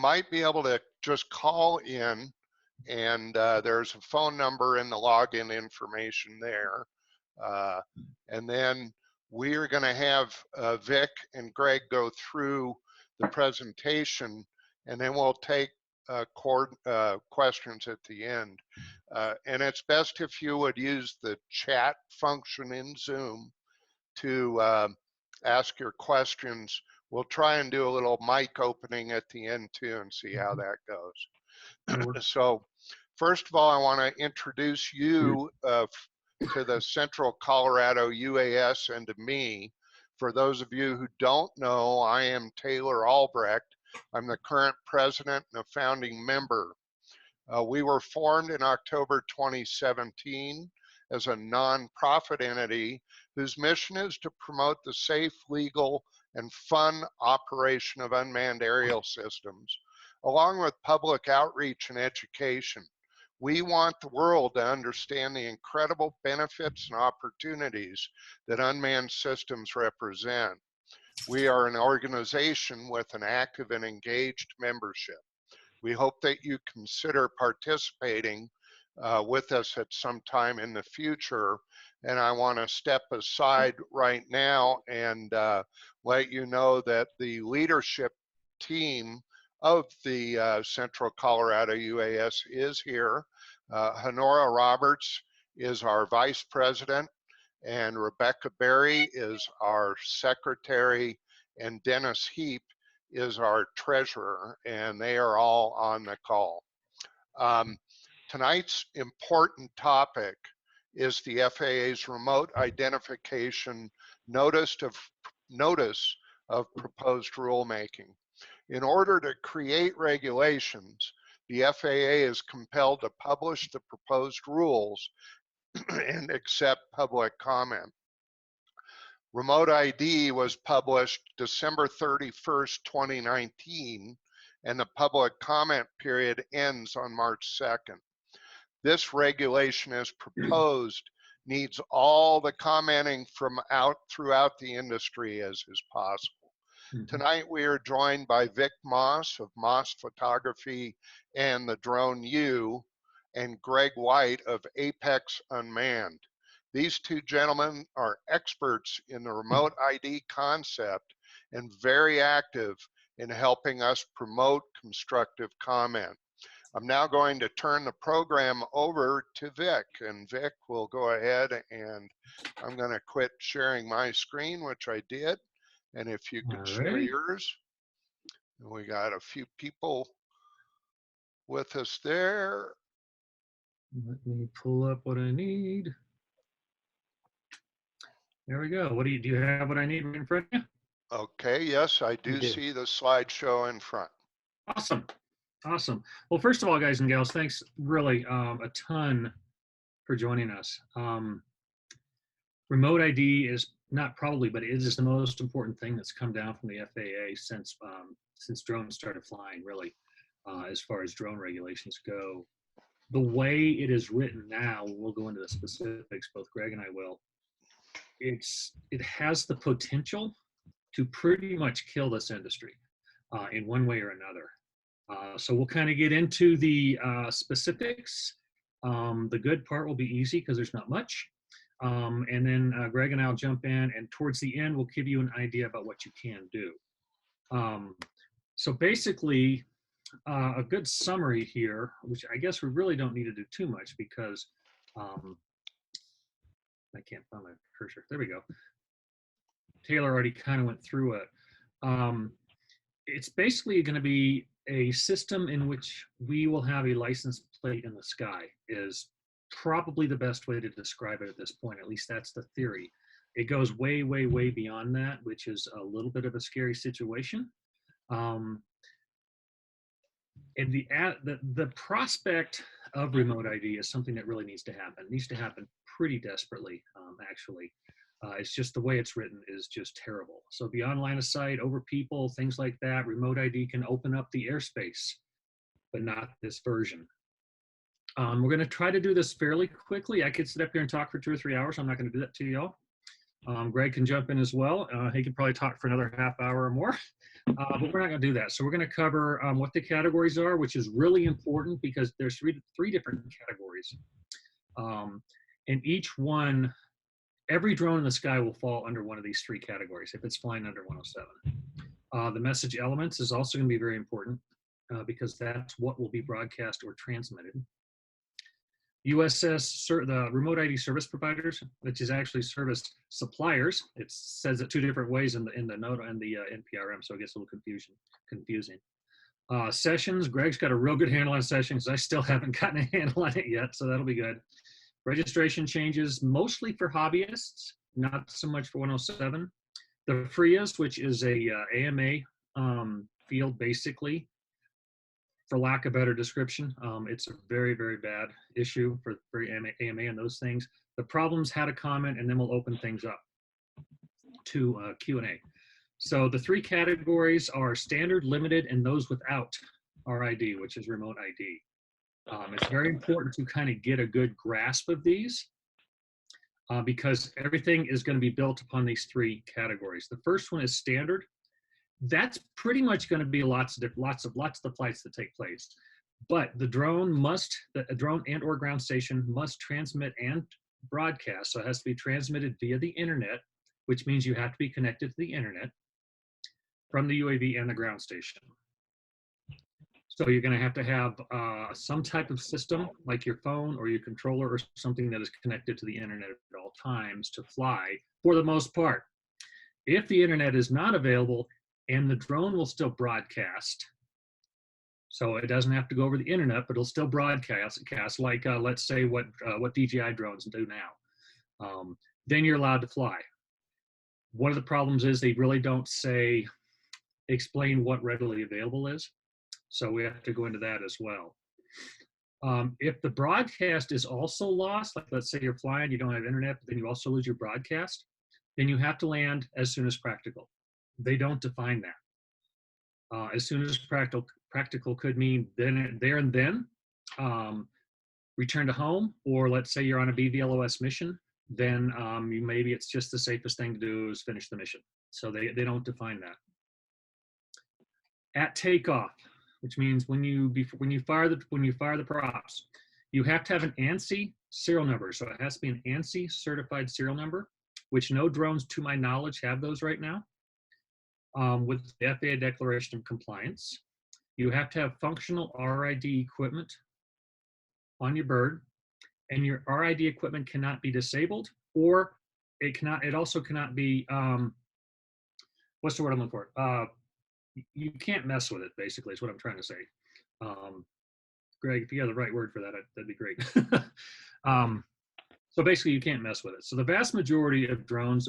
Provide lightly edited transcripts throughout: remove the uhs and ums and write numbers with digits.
might be able to just call in, and there's a phone number in the login information there. And then we are going to have Vic and Greg go through the presentation, and then we'll take questions at the end. And it's best if you would use the chat function in Zoom to ask your questions. We'll try and do a little mic opening at the end too and see how that goes. So first of all, I want to introduce you to the Central Colorado UAS and to me. For those of you who don't know, I am Taylor Albrecht. I'm the current president and a founding member. We were formed in October 2017 as a nonprofit entity whose mission is to promote the safe, legal, and fun operation of unmanned aerial systems, along with public outreach and education. We want the world to understand the incredible benefits and opportunities that unmanned systems represent. We are an organization with an active and engaged membership. We hope that you consider participating with us at some time in the future. And I want to step aside right now and let you know that the leadership team of the Central Colorado UAS is here. Honora Roberts is our vice president, and Rebecca Berry is our secretary, and Dennis Heap is our treasurer, and they are all on the call. Tonight's important topic is the FAA's remote identification notice of proposed rulemaking. In order to create regulations, the FAA is compelled to publish the proposed rules and accept public comment. Remote ID was published December 31st, 2019, and the public comment period ends on March 2nd. This regulation as proposed needs all the commenting from throughout the industry as is possible. Tonight we are joined by Vic Moss of Moss Photography and the DroneU, and Greg White of Apex Unmanned. These two gentlemen are experts in the remote ID concept and very active in helping us promote constructive comment. I'm now going to turn the program over to Vic, and Vic will go ahead, and I'm going to quit sharing my screen, which I did. And if you could share yours. We got a few people with us there. Let me pull up what I need. There we go. What do you have what I need in front of you? Okay, yes, I do see the slideshow in front. Awesome. Awesome. Well, first of all, guys and gals, thanks really a ton for joining us. Remote ID is not probably, but it is the most important thing that's come down from the FAA since drones started flying, really, as far as drone regulations go. The way it is written now, we'll go into the specifics, both Greg and I will, it has the potential to pretty much kill this industry in one way or another. So we'll kind of get into the specifics. The good part will be easy because there's not much. And then Greg and I will jump in, and towards the end, we'll give you an idea about what you can do. So basically, a good summary here, which I guess we really don't need to do too much because I can't find my cursor. There we go. Taylor already kind of went through it. It's basically going to be a system in which we will have a license plate in the sky is probably the best way to describe it at this point. At least that's the theory. It goes way, way, way beyond that, which is a little bit of a scary situation. And the prospect of remote ID is something that really needs to happen. It needs to happen pretty desperately, actually. It's just the way it's written is just terrible. So beyond line of sight, over people, things like that, remote ID can open up the airspace, but not this version. We're going to try to do this fairly quickly. I could sit up here and talk for 2 or 3 hours. I'm not going to do that to y'all. Greg can jump in as well. He could probably talk for another half hour or more, but we're not going to do that. So we're going to cover what the categories are, which is really important because there's three different categories. And each one, every drone in the sky will fall under one of these three categories if it's flying under 107. The message elements is also going to be very important because that's what will be broadcast or transmitted. USS, the remote ID service providers, which is actually service suppliers. It says it two different ways in the note and the NPRM, so it gets a little confusing. Sessions, Greg's got a real good handle on sessions. I still haven't gotten a handle on it yet, so that'll be good. Registration changes, mostly for hobbyists, not so much for 107. The FRIAs, which is a AMA field, basically, for lack of better description. It's a very, very bad issue for AMA and those things. The problems had a comment, and then we'll open things up to Q&A. So the three categories are standard, limited, and those without RID, which is remote ID. It's very important to kind of get a good grasp of these because everything is going to be built upon these three categories. The first one is standard. That's pretty much going to be lots of the flights that take place. But the drone a drone and or ground station must transmit and broadcast. So it has to be transmitted via the internet, which means you have to be connected to the internet from the UAV and the ground station. So you're going to have some type of system like your phone or your controller or something that is connected to the internet at all times to fly for the most part. If the internet is not available, and the drone will still broadcast, so it doesn't have to go over the internet, but it'll still broadcast like let's say what DJI drones do now. Then you're allowed to fly. One of the problems is they really don't explain what readily available is, so we have to go into that as well. If the broadcast is also lost, like let's say you're flying, you don't have internet, but then you also lose your broadcast, then you have to land as soon as practical. They don't define that. As soon as practical could mean there and then, return to home, or let's say you're on a BVLOS mission, then maybe it's just the safest thing to do is finish the mission. So they don't define that. At takeoff, which means when you fire the props, you have to have an ANSI serial number. So it has to be an ANSI certified serial number, which no drones, to my knowledge, have those right now. With the FAA Declaration of Compliance, you have to have functional RID equipment on your bird, and your RID equipment cannot be disabled, or it also cannot be, what's the word I'm looking for? You can't mess with it, basically, is what I'm trying to say. Greg, if you have the right word for that, that'd be great. So basically, you can't mess with it. So the vast majority of drones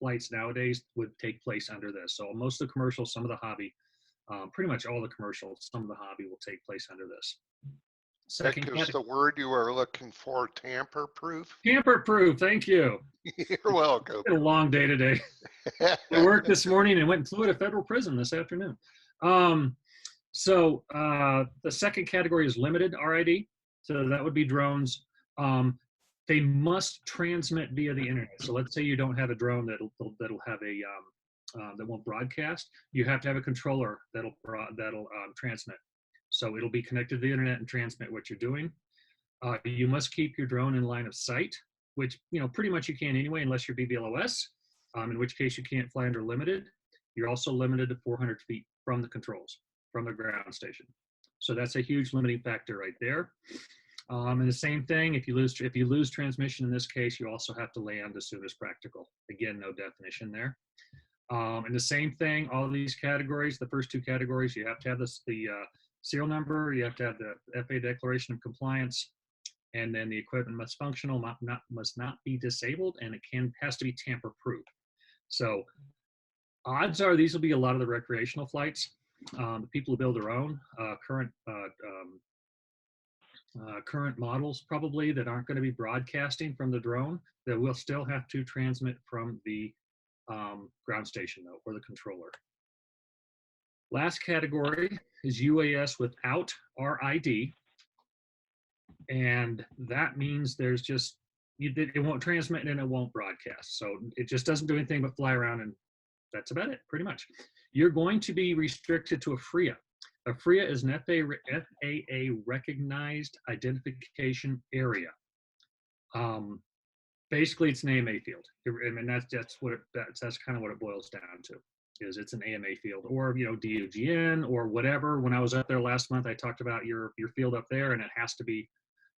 flights nowadays would take place under this. So most of the commercial, some of the hobby, pretty much all the commercial, some of the hobby will take place under this. Second, is the word you are looking for tamper-proof? Tamper-proof, thank you. You're welcome. It's been a long day today. I worked this morning and went and flew at a federal prison this afternoon. So the second category is limited RID. So that would be drones. They must transmit via the internet. So let's say you don't have a drone that'll have that won't broadcast. You have to have a controller that'll transmit. So it'll be connected to the internet and transmit what you're doing. You must keep your drone in line of sight, which pretty much you can anyway, unless you're BVLOS, in which case you can't fly under limited. You're also limited to 400 feet from the controls, from the ground station. So that's a huge limiting factor right there. And the same thing, if you lose transmission in this case, you also have to land as soon as practical. Again, no definition there. And the same thing, all of these categories, the first two categories, you have to have the serial number, you have to have the FAA Declaration of Compliance, and then the equipment must functional, must not be disabled, and it has to be tamper-proof. So odds are these will be a lot of the recreational flights. The people who build their own current models probably that aren't going to be broadcasting from the drone, that will still have to transmit from the ground station though, or the controller. Last category is UAS without RID. And that means there's just it won't transmit and it won't broadcast. So it just doesn't do anything but fly around, and that's about it, pretty much. You're going to be restricted to a FRIA. A FRIA is an FAA recognized identification area. Basically, it's an AMA field. I mean, that's kind of what it boils down to. Is it's an AMA field, or DUGN or whatever. When I was up there last month, I talked about your field up there, and it has to be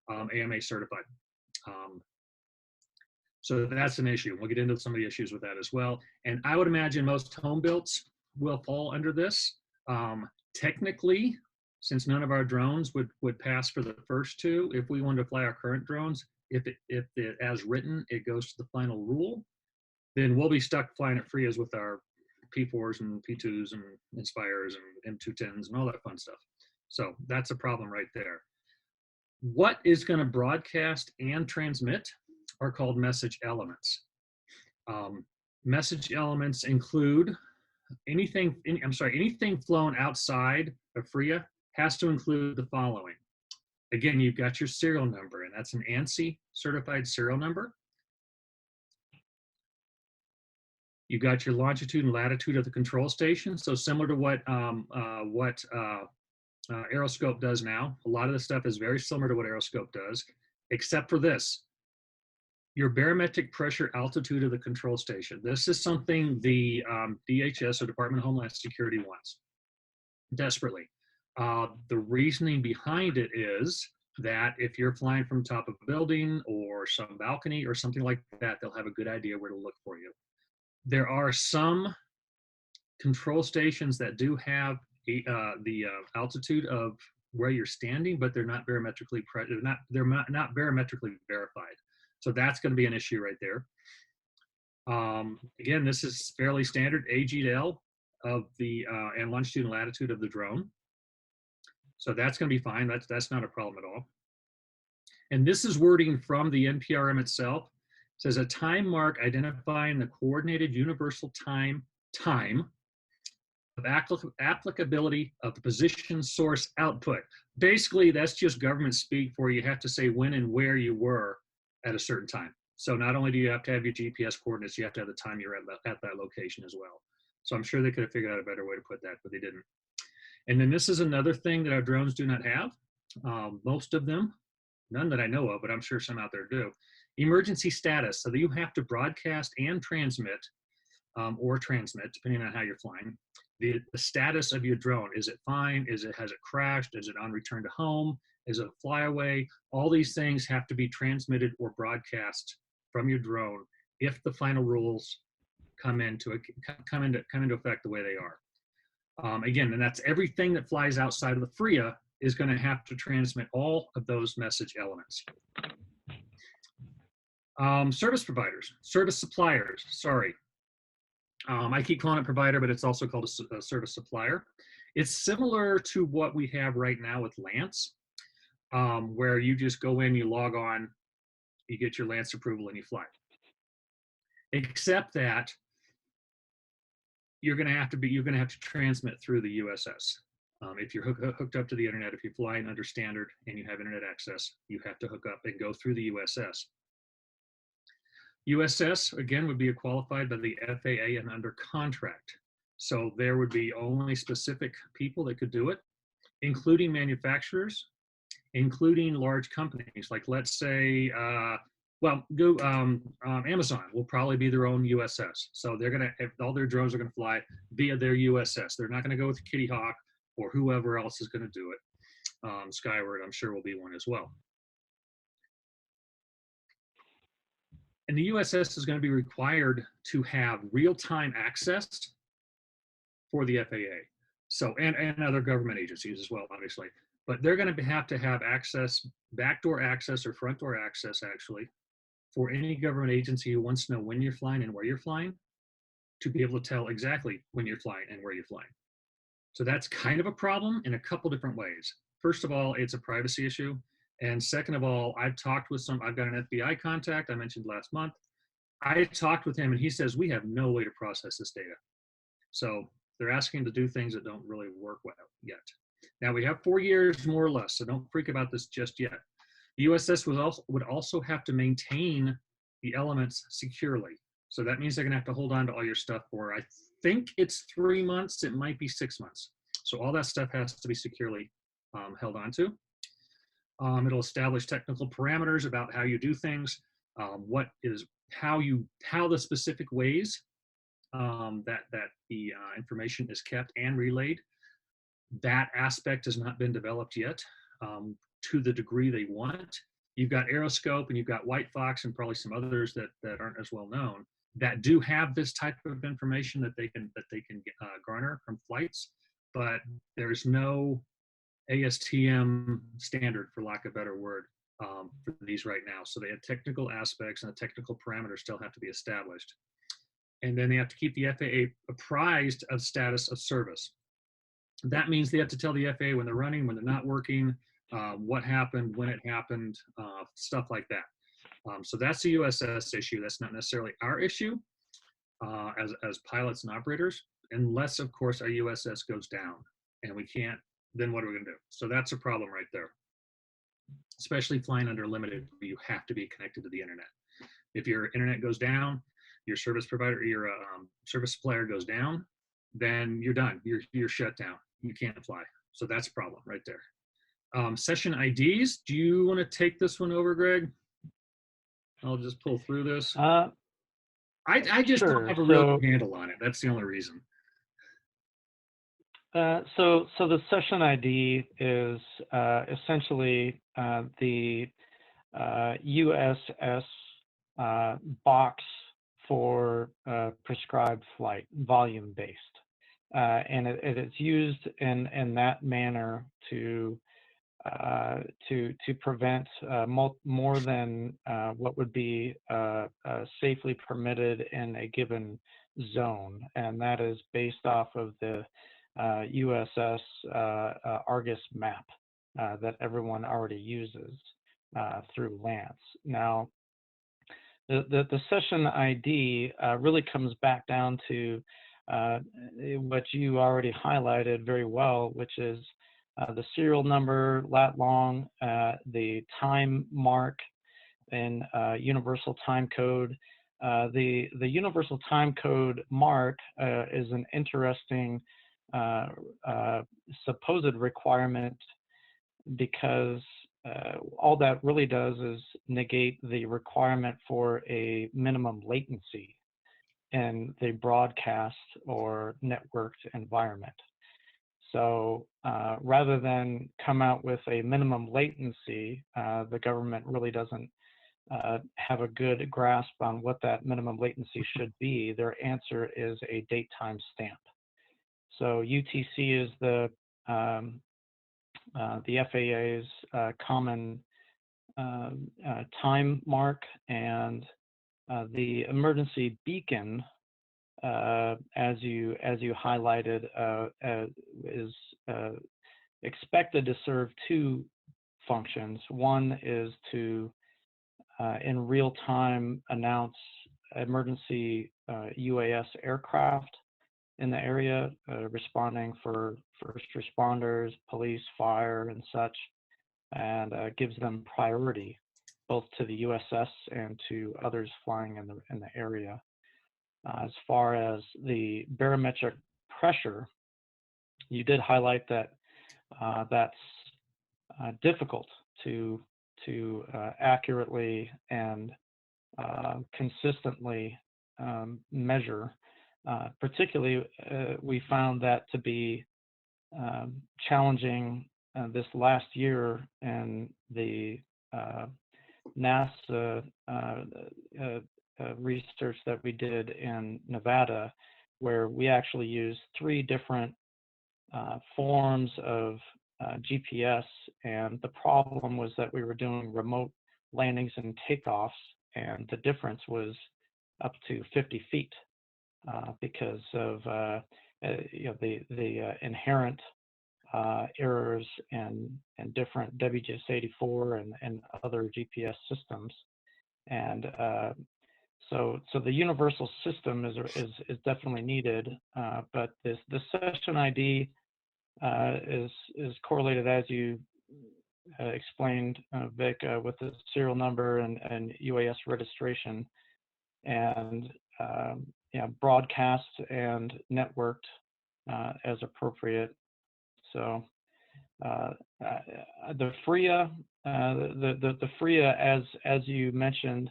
AMA certified. So that's an issue. We'll get into some of the issues with that as well. And I would imagine most home builds will fall under this. Technically, since none of our drones would pass for the first two, if we wanted to fly our current drones, if it as written, it goes to the final rule, then we'll be stuck flying at FRIAs with our P4s and P2s and Inspires and M210s and all that fun stuff. So that's a problem right there. What is going to broadcast and transmit are called message elements. Message elements include anything flown outside of FRIA has to include the following. Again, you've got your serial number, and that's an ANSI certified serial number. You got your longitude and latitude of the control station. So similar to what Aeroscope does now. A lot of the stuff is very similar to what Aeroscope does, except for this. Your barometric pressure altitude of the control station. This is something the DHS, or Department of Homeland Security, wants desperately. The reasoning behind it is that if you're flying from top of a building or some balcony or something like that, they'll have a good idea where to look for you. There are some control stations that do have the altitude of where you're standing, but they're not barometrically not barometrically verified. So that's going to be an issue right there. Again, this is fairly standard AG to L of the and longitude and latitude of the drone. So that's going to be fine. That's not a problem at all. And this is wording from the NPRM itself. It says a time mark identifying the coordinated universal time of applicability of the position source output. Basically, that's just government speak for you have to say when and where you were at a certain time. So not only do you have to have your GPS coordinates, you have to have the time you're at that location as well. So I'm sure they could have figured out a better way to put that, but they didn't. And then this is another thing that our drones do not have. Most of them, none that I know of, but I'm sure some out there do. Emergency status, so that you have to broadcast and transmit, or transmit, depending on how you're flying, the status of your drone. Is it fine? Has it crashed? Is it on return to home? Is it a flyaway? All these things have to be transmitted or broadcast from your drone if the final rules come into effect the way they are. Again, and that's everything that flies outside of the FRIA is going to have to transmit all of those message elements. Service suppliers, sorry. I keep calling it provider, but it's also called a service supplier. It's similar to what we have right now with Lance, where you just go in, you log on, you get your Lance approval, and you fly. Except that you're going to have to transmit through the USS. If you're hooked up to the internet, if you're flying under standard and you have internet access, you have to hook up and go through the USS. USS, again, would be qualified by the FAA and under contract. So there would be only specific people that could do it, including manufacturers, including large companies. Like, let's say, Amazon will probably be their own USS. So they're going to, all their drones are going to fly via their USS. They're not going to go with Kitty Hawk or whoever else is going to do it. Skyward, I'm sure, will be one as well. And the USS is going to be required to have real-time access for the FAA. So, and other government agencies as well, obviously. But they're going to have access, backdoor access or front door access, actually, for any government agency who wants to know when you're flying and where you're flying, to be able to tell exactly when you're flying and where you're flying. So that's kind of a problem in a couple different ways. First of all, it's a privacy issue. And second of all, I've got an FBI contact I mentioned last month. I talked with him and he says, we have no way to process this data. So they're asking to do things that don't really work well yet. Now we have 4 years more or less, so don't freak about this just yet. The USS would also have to maintain the elements securely. So that means they're going to have to hold on to all your stuff for, I think it's 3 months. It might be 6 months. So all that stuff has to be securely held on to. It'll establish technical parameters about how you do things, how the specific ways that the information is kept and relayed. That aspect has not been developed yet to the degree they want. You've got Aeroscope and you've got White Fox and probably some others that aren't as well known that do have this type of information that they can garner from flights, but there's no ASTM standard, for lack of a better word, for these right now. So they have technical aspects and the technical parameters still have to be established. And then they have to keep the FAA apprised of status of service. That means they have to tell the FAA when they're running, when they're not working, what happened, when it happened, stuff like that. So that's a USS issue. That's not necessarily our issue as pilots and operators, unless, of course, our USS goes down and we can't, then what are we going to do? So that's a problem right there. Especially flying under limited, you have to be connected to the internet. If your internet goes down, your service provider, your service supplier goes down, then you're done. You're shut down. You can't fly. So that's a problem right there. Session IDs. Do you want to take this one over, Greg? I'll just pull through this. I just don't have a real handle on it. That's the only reason. So the session ID is essentially the USS box for prescribed flight, volume-based. And it is used in that manner to prevent more than what would be safely permitted in a given zone, and that is based off of the USS Argus map that everyone already uses through Lance. Now, the session ID really comes back down to what you already highlighted very well, which is the serial number, lat long, the time mark, and universal time code. The universal time code mark is an interesting supposed requirement because all that really does is negate the requirement for a minimum latency in the broadcast or networked environment. So rather than come out with a minimum latency, the government really doesn't have a good grasp on what that minimum latency should be. Their answer is a date time stamp. So UTC is the FAA's common time mark, and the emergency beacon, as you highlighted, is expected to serve two functions. One is to in real time announce emergency UAS aircraft in the area, responding for first responders, police, fire, and such, and gives them priority both to the USS and to others flying in the area. As far as the barometric pressure, you did highlight that that's difficult to accurately and consistently measure. Particularly, we found that to be challenging this last year in the NASA research that we did in Nevada, where we actually used 3 different forms of GPS, and the problem was that we were doing remote landings and takeoffs, and the difference was up to 50 feet. Because of the inherent errors in different WGS84 and other GPS systems, and so the universal system is definitely needed. But the session ID is correlated, as you explained, Vic, with the serial number and UAS registration, and broadcast and networked as appropriate. So the FRIA, the FRIA, as you mentioned,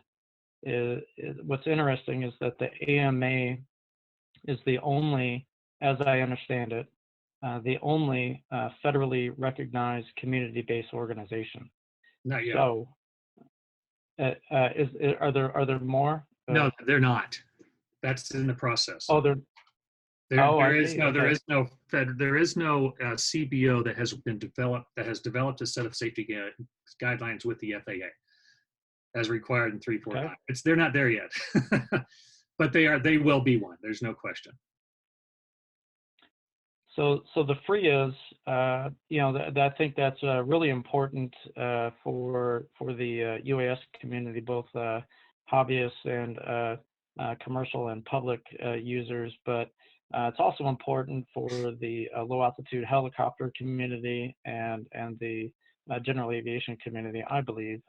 what's interesting is that the AMA is the only, as I understand it, the only federally recognized community-based organization. Not yet. So, are there more? No, they're not. That's in the process. Oh, there. There is see. no, there Okay. is no there is no CBO that has been developed, that has developed a set of safety guidelines with the FAA as required in 349. Okay. They're not there yet, but they will be one. There's no question. So the FRIAs, I think that's really important for the UAS community, both hobbyists and commercial and public users. But it's also important for the low altitude helicopter community and the general aviation community, I believe,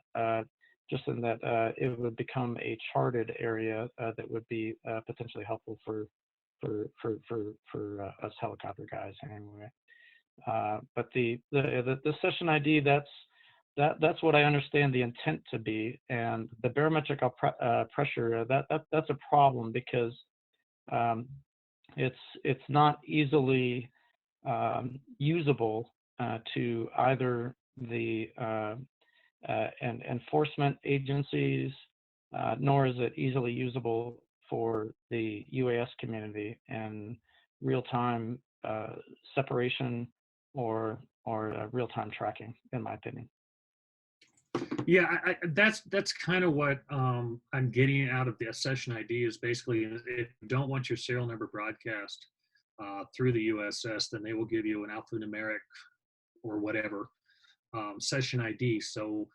just in that it would become a charted area that would be potentially helpful for us helicopter guys anyway. But the session ID, that's what I understand the intent to be, and the barometric pressure, that's a problem because it's not easily usable to either the enforcement agencies, nor is it easily usable for the UAS community and real-time separation or real-time tracking, in my opinion. Yeah, that's kind of what I'm getting out of the session ID is basically, if you don't want your serial number broadcast through the USS, then they will give you an alphanumeric or whatever session ID, so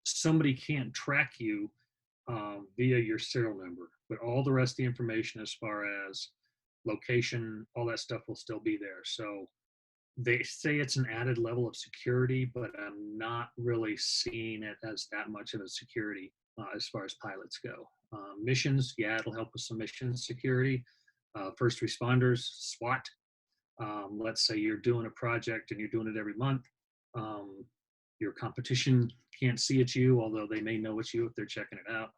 somebody can't track you via your serial number, but all the rest of the information as far as location, all that stuff will still be there. So they say it's an added level of security, but I'm not really seeing it as that much of a security as far as pilots go. Missions, yeah, it'll help with some mission security. First responders, SWAT. Let's say you're doing a project and you're doing it every month. Your competition can't see it's you, although they may know it's you if they're checking it out.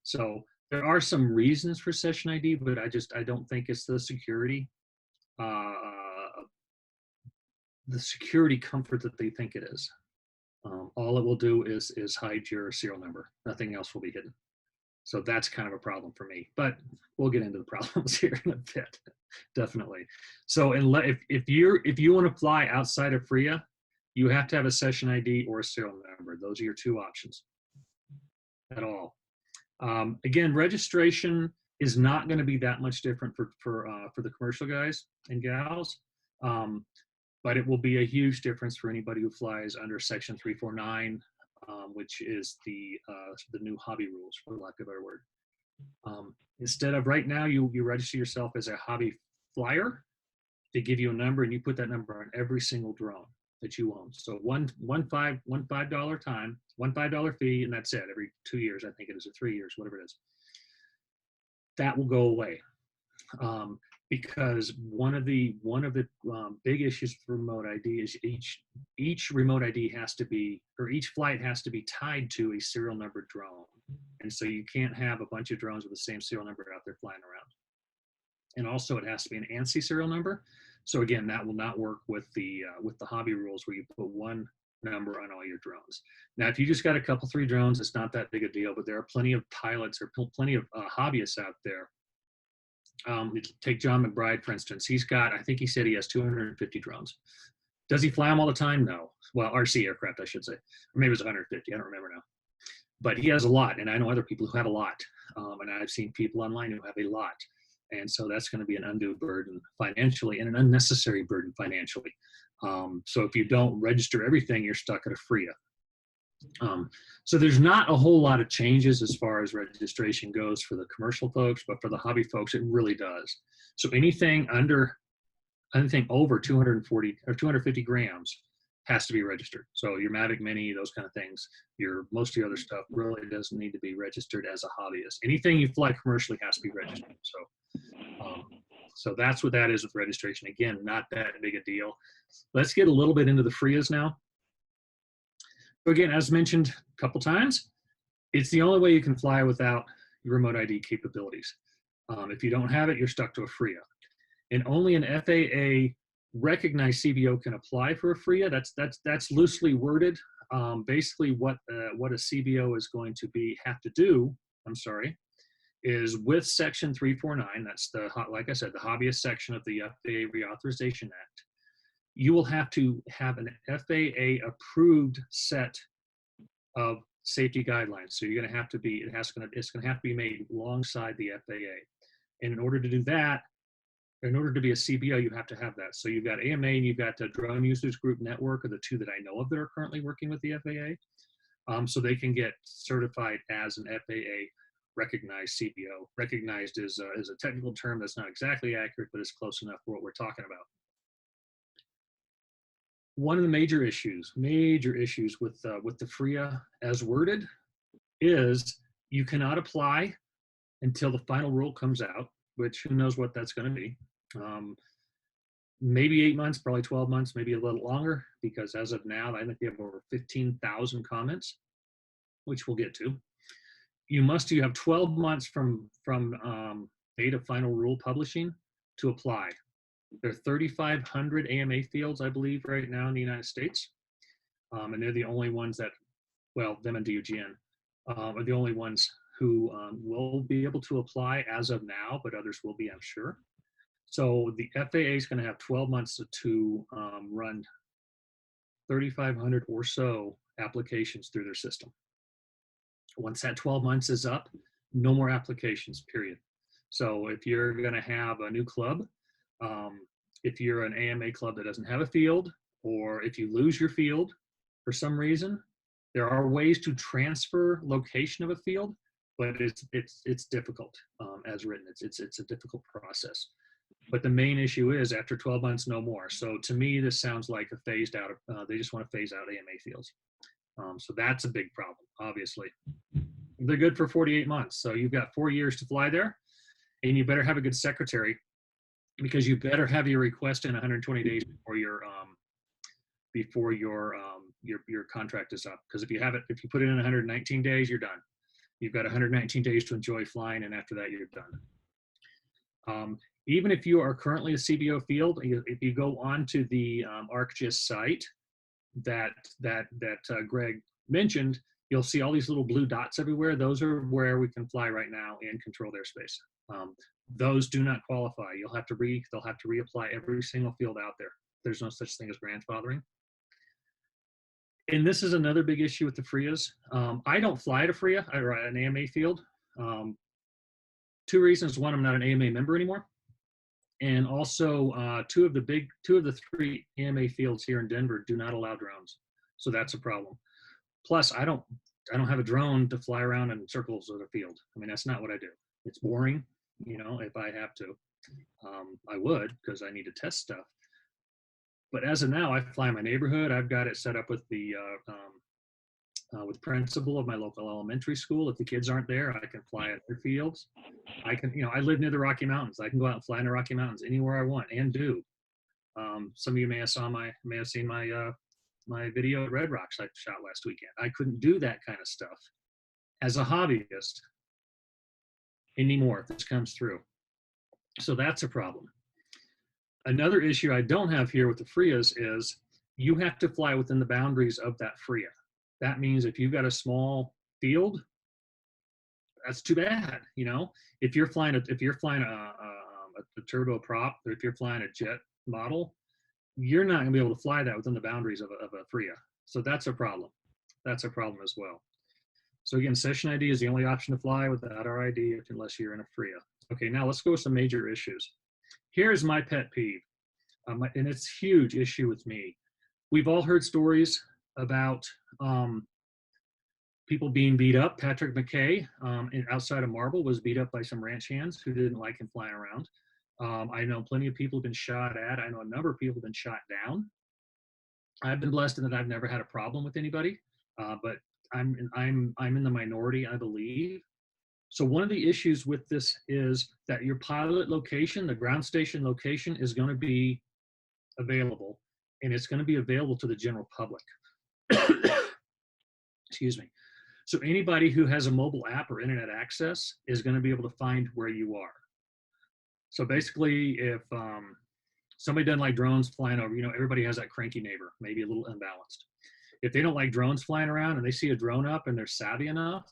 So there are some reasons for session ID, but I don't think it's the security comfort that they think it is. All it will do is hide your serial number. Nothing else will be hidden. So that's kind of a problem for me, but we'll get into the problems here in a bit, definitely. So if you want to fly outside of FRIA, you have to have a session ID or a serial number. Those are your two options at all. Again, registration is not going to be that much different for the commercial guys and gals, but it will be a huge difference for anybody who flies under Section 349, which is the new hobby rules, for lack of a better word. Instead of right now, you register yourself as a hobby flyer. They give you a number, and you put that number on every single drone that you own. So $1 $5 fee, and that's it. Every 2 years, I think it is, or 3 years, whatever it is. That will go away, because one of the big issues with remote ID is each remote ID has to be, or each flight has to be tied to a serial number drone, and so you can't have a bunch of drones with the same serial number out there flying around. And also, it has to be an ANSI serial number. So again, that will not work with the hobby rules where you put one number on all your drones. Now, if you just got a couple, 3 drones, it's not that big a deal, but there are plenty of pilots or plenty of hobbyists out there. Take John McBride, for instance. I think he said he has 250 drones. Does he fly them all the time? No. Well, RC aircraft, I should say. Or maybe it was 150. I don't remember now. But he has a lot, and I know other people who have a lot. And I've seen people online who have a lot. And so that's going to be an undue burden financially and an unnecessary burden financially. So if you don't register everything, you're stuck at a FRIA. So there's not a whole lot of changes as far as registration goes for the commercial folks, but for the hobby folks, it really does. So anything over 240 or 250 grams has to be registered. So your Mavic Mini, those kind of things, most of your other stuff really doesn't need to be registered as a hobbyist. Anything you fly commercially has to be registered. So that's what that is with registration. Again, not that big a deal. Let's get a little bit into the FRIAs now. So again, as mentioned a couple times, it's the only way you can fly without your remote ID capabilities. If you don't have it, you're stuck to a FRIA. And only an FAA recognized CBO can apply for a FRIA. That's loosely worded. Basically, what a CBO is going to have to do, is with Section 349. That's like I said, the hobbyist section of the FAA Reauthorization Act. You will have to have an FAA approved set of safety guidelines. So you're going to have to be. It's going to have to be made alongside the FAA. And in order to do that, in order to be a CBO, you have to have that. So you've got AMA and you've got the Drone Users Group Network, are the two that I know of that are currently working with the FAA. So they can get certified as an FAA recognized CBO. Recognized is a technical term that's not exactly accurate, but it's close enough for what we're talking about. One of the major issues with the FRIA as worded is you cannot apply until the final rule comes out, which who knows what that's going to be. Maybe 8 months, probably 12 months, maybe a little longer, because as of now, I think we have over 15,000 comments, which we'll get to. You have 12 months from date of final rule publishing to apply. There are 3,500 AMA fields, I believe, right now in the United States. And they're the only ones that, well, them and DUGN are the only ones who will be able to apply as of now, but others will be, I'm sure. So the FAA is going to have 12 months to run 3,500 or so applications through their system. Once that 12 months is up, no more applications, period. So if you're going to have a new club, if you're an AMA club that doesn't have a field, or if you lose your field for some reason, there are ways to transfer location of a field, but it's difficult as written. It's a difficult process. But the main issue is after 12 months, no more. So to me, this sounds like a phased out. They just want to phase out AMA fields. So that's a big problem, obviously. They're good for 48 months. So you've got 4 years to fly there, and you better have a good secretary, because you better have your request in 120 days before your contract is up. Because if you put it in 119 days, you're done. You've got 119 days to enjoy flying, and after that, you're done. Even if you are currently a CBO field, if you go onto the ArcGIS site that Greg mentioned, you'll see all these little blue dots everywhere. Those are where we can fly right now in controlled airspace. Those do not qualify. They'll have to reapply every single field out there. There's no such thing as grandfathering. And this is another big issue with the FRIAs. I don't fly at a FRIA or an AMA field. 2 reasons. One, I'm not an AMA member anymore. And also, two of the 3 AMA fields here in Denver do not allow drones. So that's a problem. Plus, I don't have a drone to fly around in circles of the field. I mean, that's not what I do. It's boring. If I have to, I would, because I need to test stuff. But as of now, I fly in my neighborhood. I've got it set up with the principal of my local elementary school. If the kids aren't there, I can fly at their fields. I live near the Rocky Mountains. I can go out and fly in the Rocky Mountains anywhere I want, and do. Some of you may have seen my video at Red Rocks I shot last weekend. I couldn't do that kind of stuff as a hobbyist anymore if this comes through. So that's a problem. Another issue I don't have here with the FRIAs is you have to fly within the boundaries of that FRIA. That means if you've got a small field, that's too bad. If you're flying a turboprop, or if you're flying a jet model, you're not going to be able to fly that within the boundaries of a FRIA. So that's a problem. That's a problem as well. So again, session ID is the only option to fly without our ID unless you're in a FRIA. Okay, now let's go with some major issues. Here's my pet peeve, and it's a huge issue with me. We've all heard stories about people being beat up. Patrick McKay outside of Marble was beat up by some ranch hands who didn't like him flying around. I know plenty of people have been shot at. I know a number of people have been shot down. I've been blessed in that I've never had a problem with anybody, but I'm in the minority, I believe. So one of the issues with this is that your pilot location, the ground station location, is going to be available, and it's going to be available to the general public. Excuse me. So anybody who has a mobile app or internet access is going to be able to find where you are. So basically, if somebody doesn't like drones flying over, everybody has that cranky neighbor, maybe a little imbalanced. If they don't like drones flying around and they see a drone up and they're savvy enough,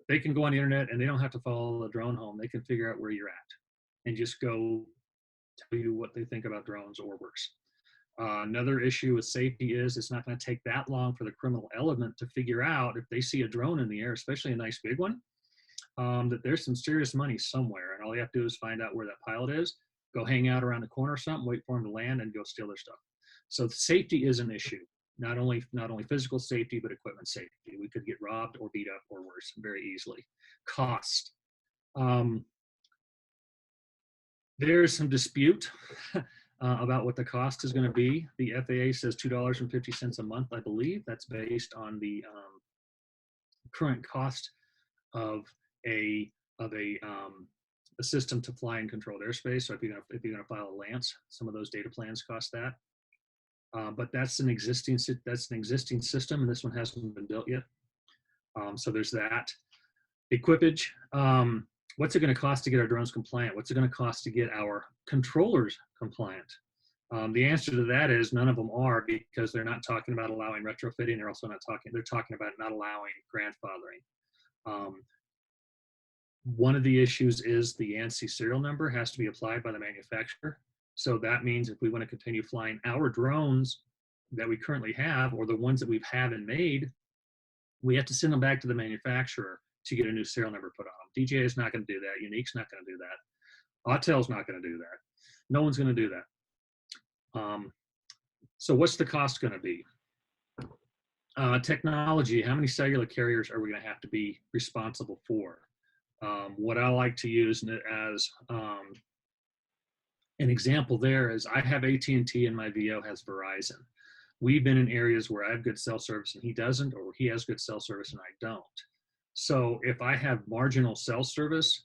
they can go on the internet and they don't have to follow the drone home. They can figure out where you're at and just go tell you what they think about drones or worse. Another issue with safety is it's not going to take that long for the criminal element to figure out if they see a drone in the air, especially a nice big one, that there's some serious money somewhere. And all you have to do is find out where that pilot is, go hang out around the corner or something, wait for them to land and go steal their stuff. So safety is an issue. Not only physical safety, but equipment safety. We could get robbed or beat up or worse very easily. Cost. There's some dispute about what the cost is going to be. The FAA says $2.50 a month, I believe. That's based on the current cost of a system to fly in controlled airspace. So if you're going to file a Lance, some of those data plans cost that. But that's an existing system, and this one hasn't been built yet. So there's that. Equipage. What's it going to cost to get our drones compliant? What's it going to cost to get our controllers compliant? The answer to that is none of them are, because they're not talking about allowing retrofitting. They're also they're talking about not allowing grandfathering. One of the issues is the ANSI serial number has to be applied by the manufacturer. So that means if we want to continue flying our drones that we currently have, or the ones that we've had and made, we have to send them back to the manufacturer to get a new serial number put on them. DJI is not going to do that. Unique's not going to do that. Autel's not going to do that. No one's going to do that. So what's the cost going to be? Technology, how many cellular carriers are we going to have to be responsible for? What I like to use as an example there is I have AT&T and my VO has Verizon. We've been in areas where I have good cell service and he doesn't, or he has good cell service and I don't. So if I have marginal cell service,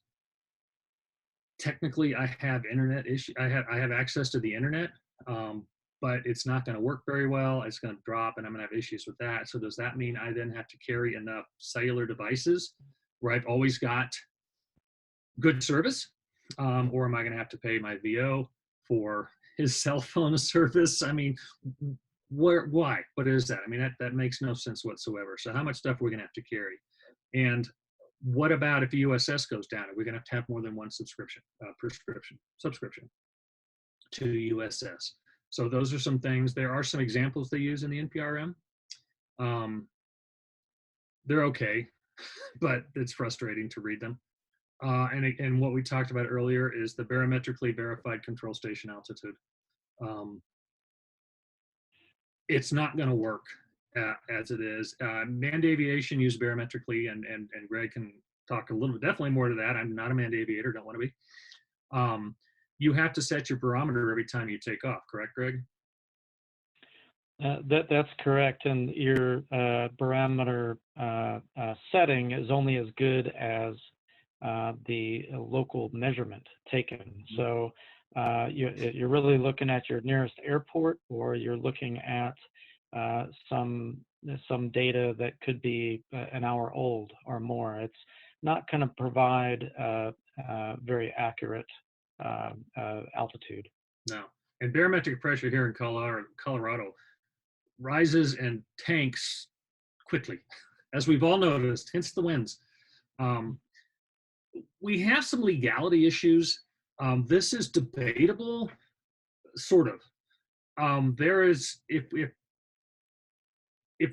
technically I have internet issue. I have access to the internet, but it's not going to work very well. It's going to drop, and I'm going to have issues with that. So does that mean I then have to carry enough cellular devices where I've always got good service, or am I going to have to pay my VO for his cell phone service? I mean, why? What is that? I mean, that makes no sense whatsoever. So how much stuff are we going to have to carry? And what about if the USS goes down? Are we going to have more than one subscription to USS? So those are some things. There are some examples they use in the NPRM. They're okay, but it's frustrating to read them. And what we talked about earlier is the barometrically verified control station altitude. It's not going to work as it is. Manned aviation used barometrically, and Greg can talk a little bit, definitely more to that. I'm not a manned aviator, don't want to be. You have to set your barometer every time you take off, correct, Greg? That's correct, and your barometer setting is only as good as the local measurement taken. So you're really looking at your nearest airport, or you're looking at some data that could be an hour old or more. It's not going to provide very accurate altitude. No. And barometric pressure here in Colorado rises and tanks quickly, as we've all noticed, hence the winds. We have some legality issues. This is debatable, sort of. There is, if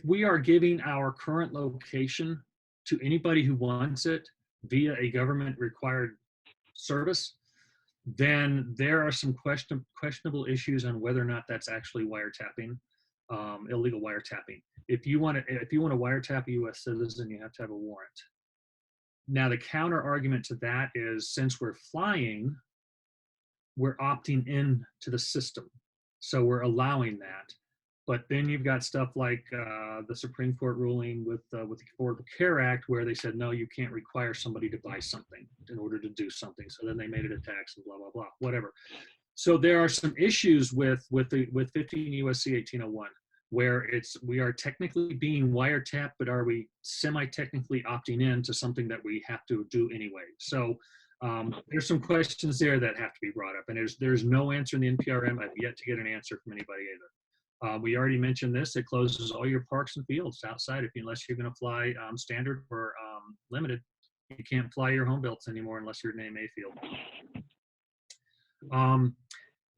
we are giving our current location to anybody who wants it via a government required service, then there are some questionable issues on whether or not that's actually wiretapping, illegal wiretapping. If you want to wiretap a U.S. citizen, you have to have a warrant. Now, the counter argument to that is, since we're flying, we're opting in to the system, so we're allowing that. But then you've got stuff like the Supreme Court ruling with the Affordable Care Act, where they said, no, you can't require somebody to buy something in order to do something. So then they made it a tax and blah, blah, blah, whatever. So there are some issues with 15 USC 1801, where we are technically being wiretapped, but are we semi-technically opting in to something that we have to do anyway? So there's some questions there that have to be brought up, and there's no answer in the NPRM. I've yet to get an answer from anybody either. We already mentioned this. It closes all your parks and fields outside unless you're going to fly standard or limited. You can't fly your home builts anymore unless you're named Mayfield.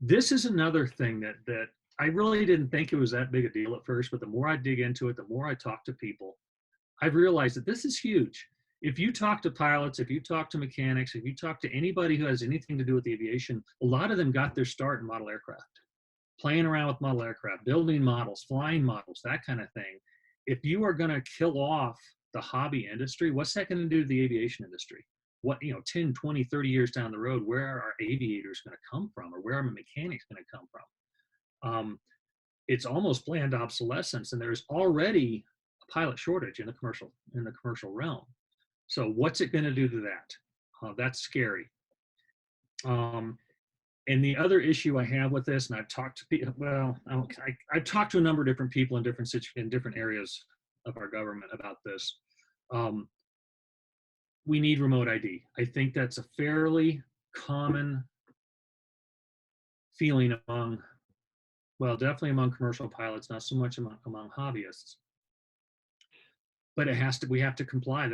This is another thing that I really didn't think it was that big a deal at first, but the more I dig into it, the more I talk to people, I've realized that this is huge. If you talk to pilots, if you talk to mechanics, if you talk to anybody who has anything to do with aviation, a lot of them got their start in model aircraft, playing around with model aircraft, building models, flying models, that kind of thing. If you are going to kill off the hobby industry, what's that going to do to the aviation industry? What, 10, 20, 30 years down the road, where are our aviators going to come from, or where are mechanics going to come from? It's almost planned obsolescence, and there's already a pilot shortage in the commercial realm. So what's it going to do to that? That's scary. And the other issue I have with this, and I've talked to people, I've talked to a number of different people in different areas of our government about this. We need remote ID. I think that's a fairly common feeling among, definitely among commercial pilots, not so much among hobbyists. But we have to comply.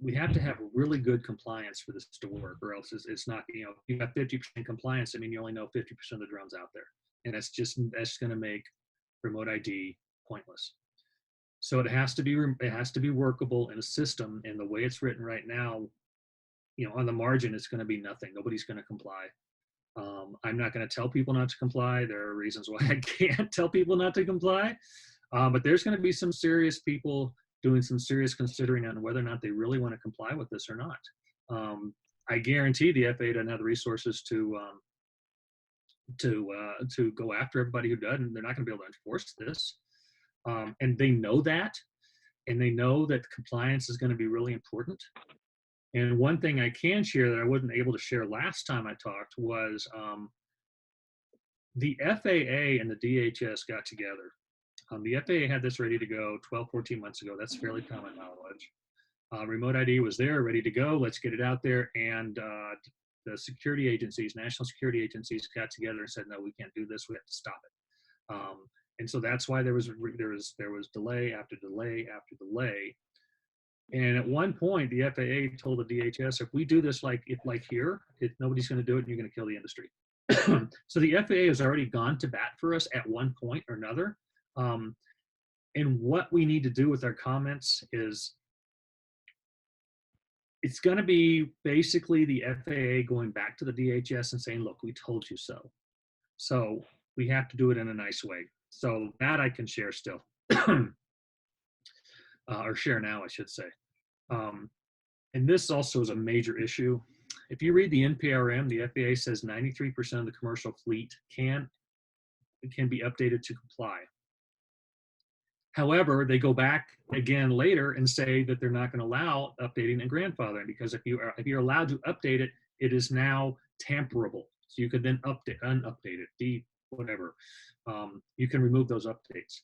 We have to have really good compliance for this to work, or else it's not, if you have 50% compliance, I mean, you only know 50% of the drones out there. And that's going to make remote ID pointless. So it has to be workable in a system, and the way it's written right now, on the margin, it's going to be nothing. Nobody's going to comply. I'm not going to tell people not to comply. There are reasons why I can't tell people not to comply. But there's going to be some serious people doing some serious considering on whether or not they really want to comply with this or not. I guarantee the FAA doesn't have the resources to go after everybody who does, and they're not going to be able to enforce this. And they know that, and they know that compliance is going to be really important. And one thing I can share that I wasn't able to share last time I talked was the FAA and the DHS got together. The FAA had this ready to go 12, 14 months ago. That's fairly common knowledge. Remote ID was there, ready to go. Let's get it out there. And the security agencies, national security agencies, got together and said, no, we can't do this. We have to stop it. And so that's why there was delay after delay after delay. And at one point, the FAA told the DHS, if we do this like here, nobody's going to do it, and you're going to kill the industry. So the FAA has already gone to bat for us at one point or another. And what we need to do with our comments is, it's going to be basically the FAA going back to the DHS and saying, look, we told you so. So we have to do it in a nice way. So that I can share still, or share now, I should say. And this also is a major issue. If you read the NPRM, the FAA says 93% of the commercial fleet can be updated to comply. However, they go back again later and say that they're not going to allow updating and grandfathering, because if you're allowed to update it, it is now tamperable. So you could then unupdate it, whatever. You can remove those updates.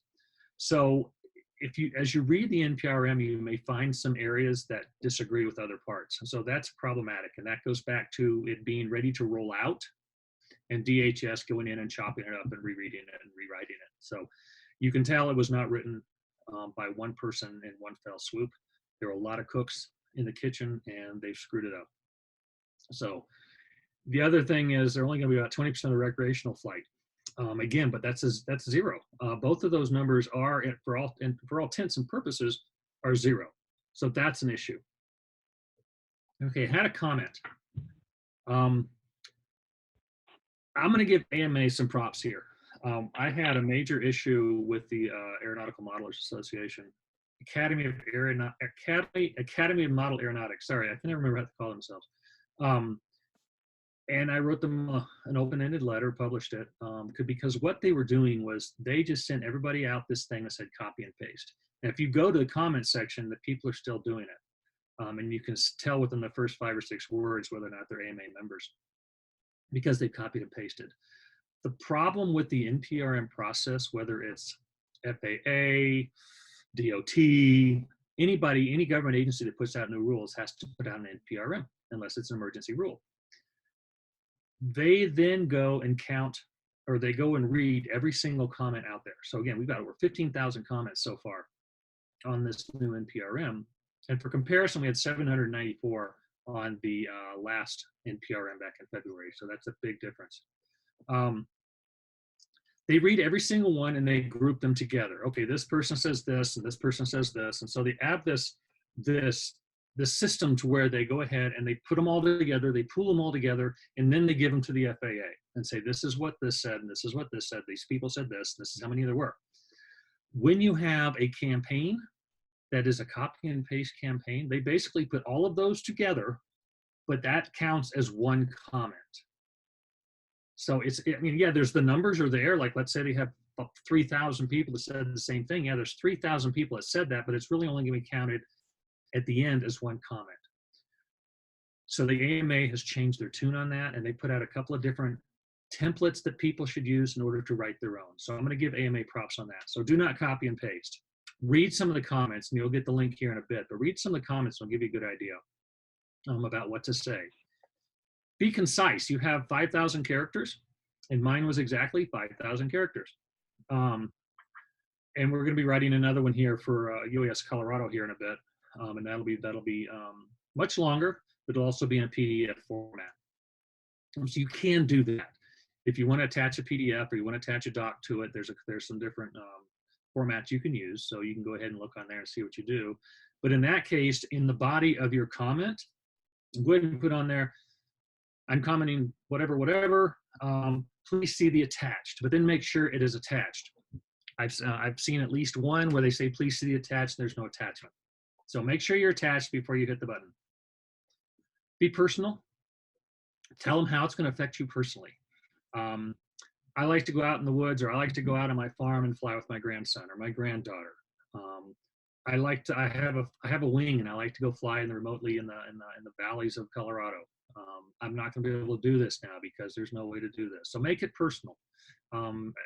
So as you read the NPRM, you may find some areas that disagree with other parts. So that's problematic. And that goes back to it being ready to roll out and DHS going in and chopping it up and rereading it and rewriting it. So you can tell it was not written by one person in one fell swoop. There were a lot of cooks in the kitchen, and they've screwed it up. So the other thing is they're only going to be about 20% of recreational flight. Again, but that's zero. Both of those numbers are, for all intents and purposes, are zero. So that's an issue. Okay, had a comment. I'm going to give AMA some props here. I had a major issue with the Aeronautical Modelers Association, Academy of Model Aeronautics. Sorry, I can never remember how to call themselves. And I wrote them an open-ended letter, published it, because what they were doing was they just sent everybody out this thing that said copy and paste. And if you go to the comment section, the people are still doing it. And you can tell within the first 5 or 6 words whether or not they're AMA members because they copied and pasted. The problem with the NPRM process, whether it's FAA, DOT, anybody, any government agency that puts out new rules has to put out an NPRM unless it's an emergency rule. They then go and count, or they go and read every single comment out there. So again, we've got over 15,000 comments so far on this new NPRM. And for comparison, we had 794 on the last NPRM back in February. So that's a big difference. They read every single one and they group them together. Okay, this person says this and this person says this. And so they have this system to where they go ahead and they put them all together, they pool them all together, and then they give them to the FAA and say, this is what this said, and this is what this said, these people said this is how many there were. When you have a campaign that is a copy and paste campaign, they basically put all of those together, but that counts as one comment. So I mean, yeah, there's the numbers are there. Like, let's say they have 3,000 people that said the same thing. Yeah, there's 3,000 people that said that, but it's really only going to be counted at the end as one comment. So the AMA has changed their tune on that, and they put out a couple of different templates that people should use in order to write their own. So I'm going to give AMA props on that. So do not copy and paste. Read some of the comments, and you'll get the link here in a bit, but read some of the comments and it'll give you a good idea about what to say. Be concise. You have 5,000 characters, and mine was exactly 5,000 characters. And we're going to be writing another one here for UAS Colorado here in a bit, and that'll be much longer, but it'll also be in a PDF format. So you can do that. If you want to attach a PDF or you want to attach a doc to it, there's some different formats you can use. So you can go ahead and look on there and see what you do. But in that case, in the body of your comment, go ahead and put on there, I'm commenting whatever, please see the attached, but then make sure it is attached. I've seen at least one where they say, please see the attached, and there's no attachment. So make sure you're attached before you hit the button. Be personal. Tell them how it's going to affect you personally. I like to go out in the woods, or I like to go out on my farm and fly with my grandson or my granddaughter. I have a wing, and I like to go fly remotely in the valleys of Colorado. I'm not going to be able to do this now because there's no way to do this. So make it personal.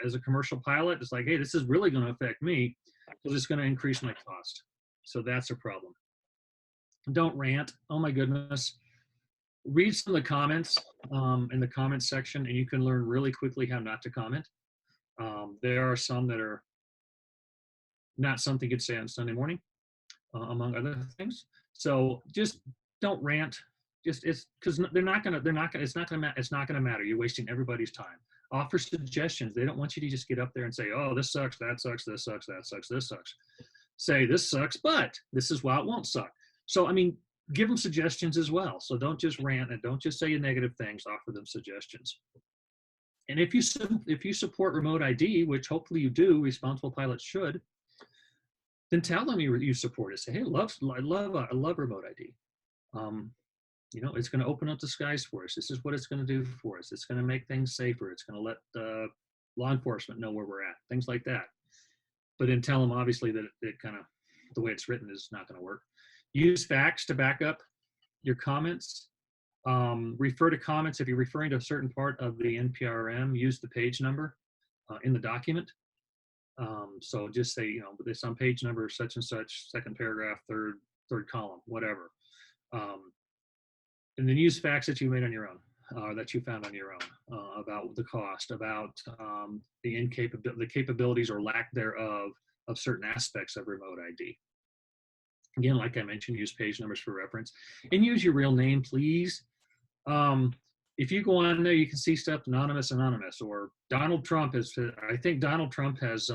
As a commercial pilot, it's like, hey, this is really going to affect me because it's going to increase my cost. So that's a problem. Don't rant. Oh my goodness. Read some of the comments in the comments section, and you can learn really quickly how not to comment. There are some that are not something you'd say on Sunday morning, among other things. So just don't rant. It's because it's not gonna matter. You're wasting everybody's time. Offer suggestions. They don't want you to just get up there and say, oh, this sucks, that sucks, this sucks, that sucks, this sucks. Say, this sucks, but this is why it won't suck. So, I mean, give them suggestions as well. So don't just rant and don't just say negative things, offer them suggestions. And if you support remote ID, which hopefully you do, responsible pilots should, then tell them you support it. Say, hey, I love remote ID. It's going to open up the skies for us. This is what it's going to do for us. It's going to make things safer. It's going to let law enforcement know where we're at, things like that. But then tell them, obviously, that it kind of, the way it's written is not going to work. Use facts to back up your comments. Refer to comments. If you're referring to a certain part of the NPRM, use the page number in the document. So just say, this on page number such and such, second paragraph, third column, whatever. And then use facts that you made on your own, that you found on your own, about the cost, about the capabilities or lack thereof of certain aspects of remote ID. Again, like I mentioned, use page numbers for reference, and use your real name, please. If you go on there, you can see stuff anonymous, or Donald Trump is. I think Donald Trump has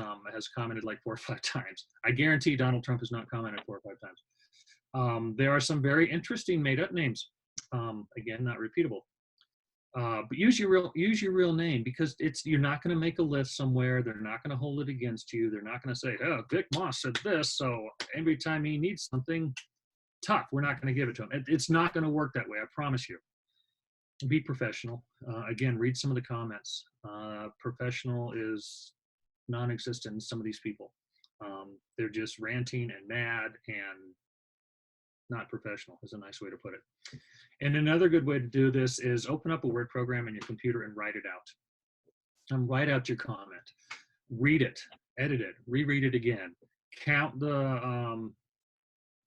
commented like 4 or 5 times. I guarantee Donald Trump has not commented 4 or 5 times. There are some very interesting made-up names. Again, not repeatable. But use your real name, because you're not going to make a list somewhere. They're not going to hold it against you. They're not going to say, oh, Vic Moss said this, so every time he needs something tough, we're not going to give it to him. It's not going to work that way, I promise you. be professional. Again, read some of the comments. Professional is non-existent in some of these people. They're just ranting and mad and not professional is a nice way to put it. And another good way to do this is open up a Word program in your computer and write it out. And write out your comment. Read it, edit it, reread it again. Count the,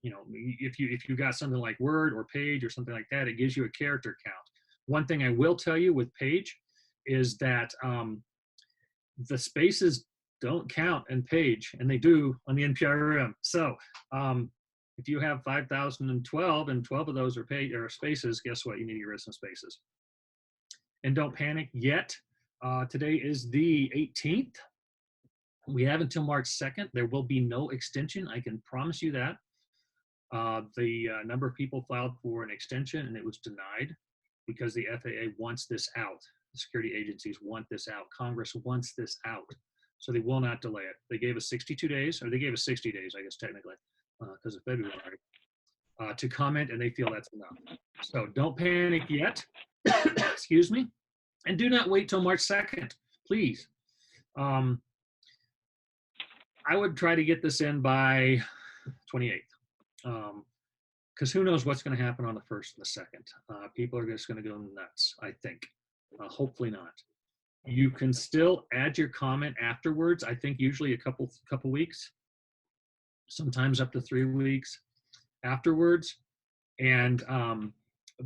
if you got something like word or page or something like that, it gives you a character count. One thing I will tell you with page is that the spaces don't count in page, and they do on the NPRM. So if you have 5,012 and 12 of those are page or spaces, guess what? You need to get rid of some spaces. And don't panic yet. Today is the 18th. We have until March 2nd. There will be no extension. I can promise you that. The number of people filed for an extension, and it was denied because the FAA wants this out. The security agencies want this out. Congress wants this out. So they will not delay it. They gave us 62 days, or they gave us 60 days, I guess, technically, because of February, to comment, and they feel that's enough. So don't panic yet. Excuse me. And do not wait till March 2nd, please. I would try to get this in by 28th. Because who knows what's going to happen on the 1st and the 2nd. People are just going to go nuts, I think. Hopefully not. You can still add your comment afterwards. I think usually a couple weeks, sometimes up to 3 weeks afterwards. And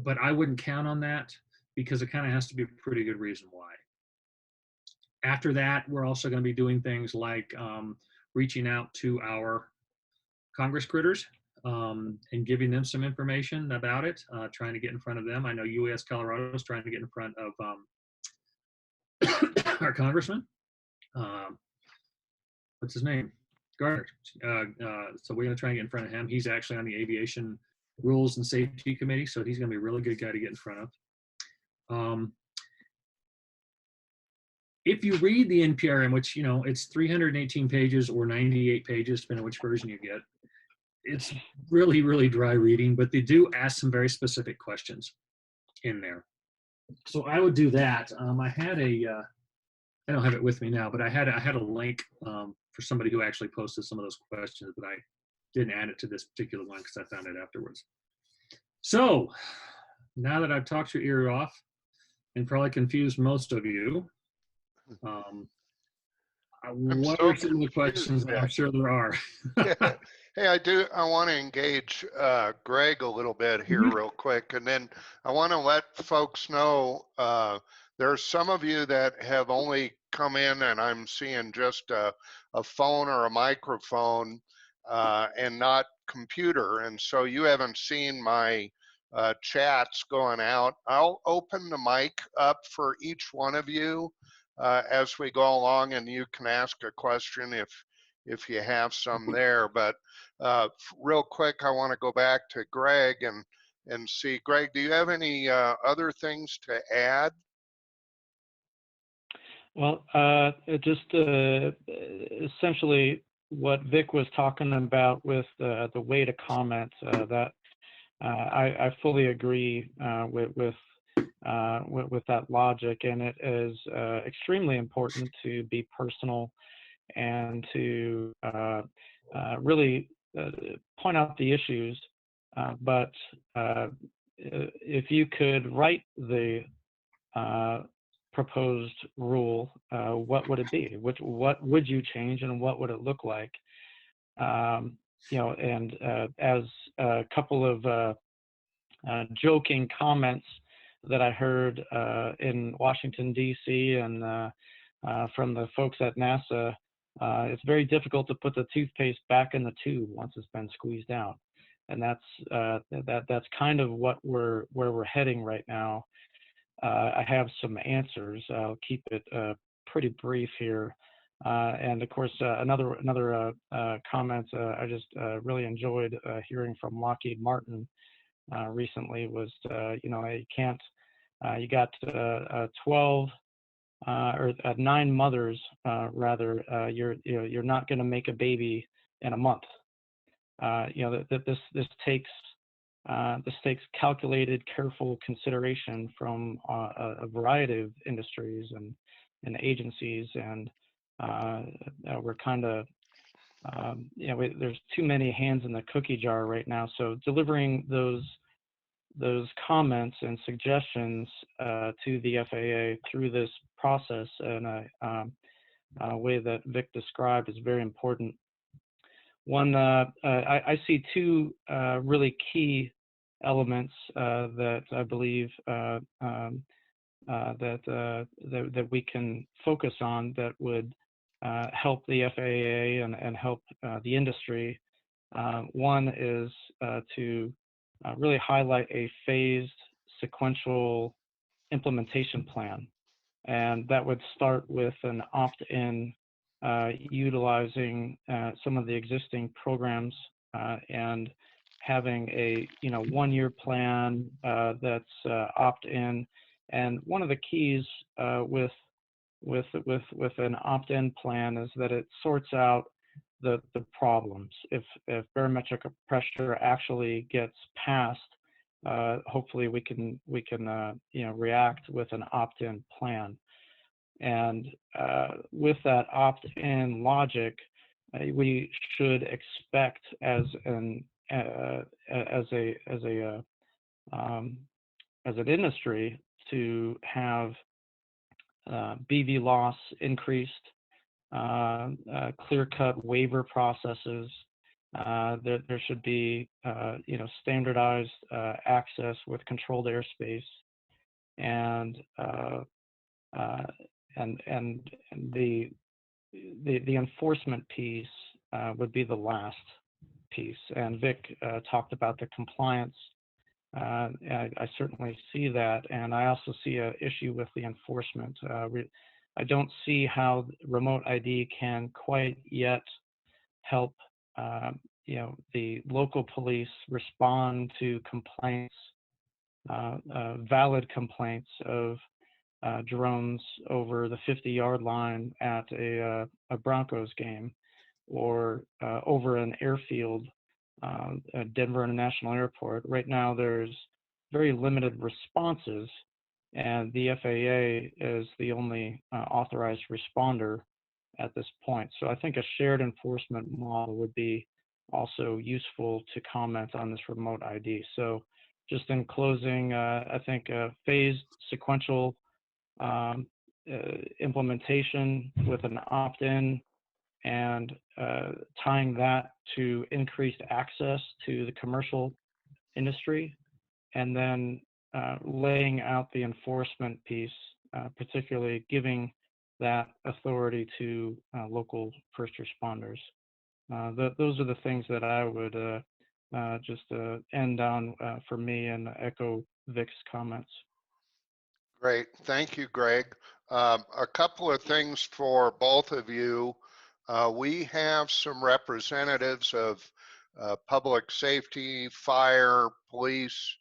but I wouldn't count on that because it kind of has to be a pretty good reason why. After that, we're also going to be doing things like reaching out to our Congress critters and giving them some information about it, trying to get in front of them. I know UAS Colorado is trying to get in front of our congressman. What's his name? Gardner. So we're going to try and get in front of him. He's actually on the Aviation Rules and Safety Committee, so he's going to be a really good guy to get in front of. If you read the NPRM, which, it's 318 pages or 98 pages, depending on which version you get, it's really, really dry reading, but they do ask some very specific questions in there. So I would do that. I had I don't have it with me now, but I had a link for somebody who actually posted some of those questions, but I didn't add it to this particular one because I found it afterwards. So now that I've talked your ear off and probably confused most of you, what are some of the questions that I'm sure there are? Yeah. Hey, I want to engage Greg a little bit here real quick, and then I want to let folks know there's some of you that have only come in and I'm seeing just a phone or a microphone and not computer, and so you haven't seen my chats going out. I'll open the mic up for each one of you as we go along, and you can ask a question if you have some there. But real quick, I want to go back to Greg and see. Greg, do you have any other things to add? Well, just essentially what Vic was talking about with the way to comment, that I fully agree with that logic, and it is extremely important to be personal and to really point out the issues. But if you could write the proposed rule, what would it be? What would you change, and what would it look like? And as a couple of joking comments that I heard in Washington, D.C. and from the folks at NASA, it's very difficult to put the toothpaste back in the tube once it's been squeezed out. And that's kind of where we're heading right now. I have some answers. I'll keep it pretty brief here. And of course, another comment I just really enjoyed hearing from Lockheed Martin recently was, you can't, you got 12 or 9 mothers, rather, you're not going to make a baby in a month. This takes this takes calculated, careful consideration from a variety of industries and agencies, and we're kind of, there's too many hands in the cookie jar right now. So delivering those comments and suggestions to the FAA through this process in a way that Vic described is very important. One, I see two really key elements that I believe that we can focus on that would help the FAA and help the industry. One is to really highlight a phased sequential implementation plan. And that would start with an opt-in utilizing some of the existing programs and having a 1-year plan that's opt-in. And one of the keys with an opt-in plan is that it sorts out the problems. If barometric pressure actually gets passed, hopefully we can react with an opt-in plan. And with that opt-in logic, we should expect as an industry to have BV loss increased, clear-cut waiver processes. There should be standardized access with controlled airspace, and the enforcement piece would be the last piece. And Vic talked about the compliance. I certainly see that, and I also see an issue with the enforcement. I don't see how remote ID can quite yet help the local police respond to complaints, valid complaints of drones over the 50-yard line at a Broncos game, or over an airfield at Denver International Airport. Right now, there's very limited responses, and the FAA is the only authorized responder at this point. So I think a shared enforcement model would be also useful to comment on this remote ID. So just in closing, I think a phased sequential implementation with an opt-in and tying that to increased access to the commercial industry, and then laying out the enforcement piece, particularly giving that authority to local first responders. Those are the things that I would just end on for me, and echo Vic's comments. Great. Thank you, Greg. A couple of things for both of you. We have some representatives of public safety, fire, police,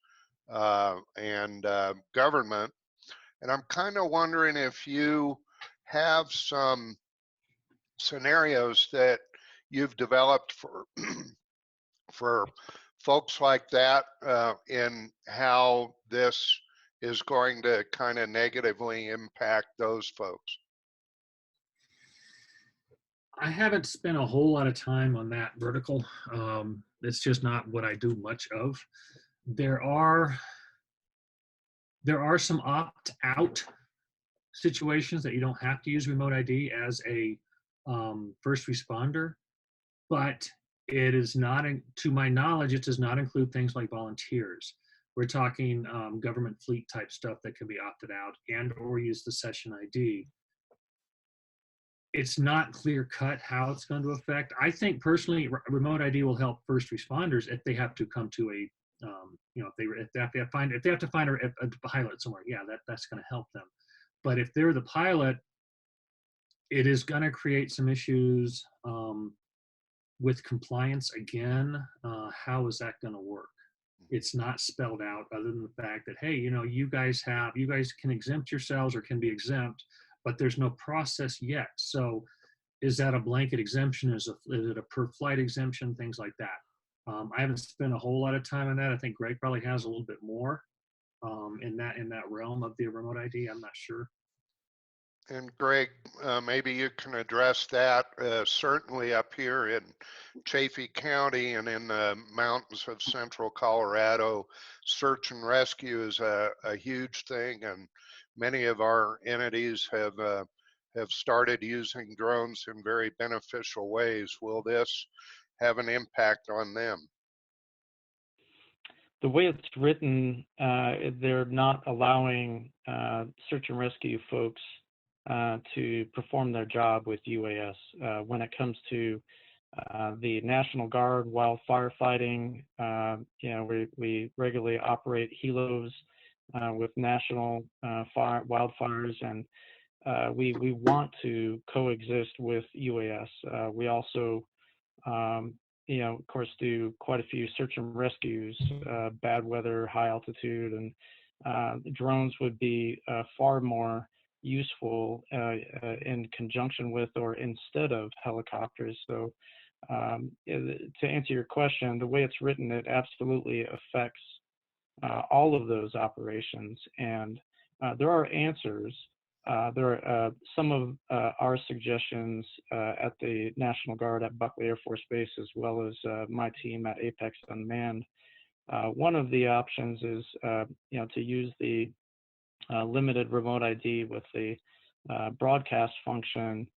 and government. And I'm kind of wondering if you have some scenarios that you've developed for for folks like that in how this is going to kind of negatively impact those folks. I haven't spent a whole lot of time on that vertical. It's just not what I do much of. There are some opt-out situations that you don't have to use remote ID as a first responder, but it is not, to my knowledge, it does not include things like volunteers. We're talking government fleet type stuff that can be opted out and or use the session ID. It's not clear cut how it's going to affect. I think personally, remote ID will help first responders if they have to come to a, if they have to find a pilot somewhere. Yeah, that's going to help them. But if they're the pilot, it is going to create some issues with compliance again. How is that going to work? It's not spelled out, other than the fact that, hey, you guys can exempt yourselves or can be exempt, but there's no process yet. So is that a blanket exemption? Is it a per flight exemption? Things like that. I haven't spent a whole lot of time on that. I think Greg probably has a little bit more in that realm of the remote ID. I'm not sure. And Greg, maybe you can address that. Certainly up here in Chaffee County and in the mountains of central Colorado, search and rescue is a huge thing, and many of our entities have started using drones in very beneficial ways. Will this have an impact on them? The way it's written, they're not allowing search and rescue folks to perform their job with UAS. When it comes to the National Guard, wildfire fighting, we regularly operate helos with national wildfires, and we want to coexist with UAS. We also, of course, do quite a few search and rescues, bad weather, high altitude, and drones would be far more useful in conjunction with or instead of helicopters. So to answer your question, the way it's written, it absolutely affects all of those operations. And there are answers. There are some of our suggestions at the National Guard at Buckley Air Force Base, as well as my team at Apex Unmanned. One of the options is, to use the limited remote ID with the broadcast function.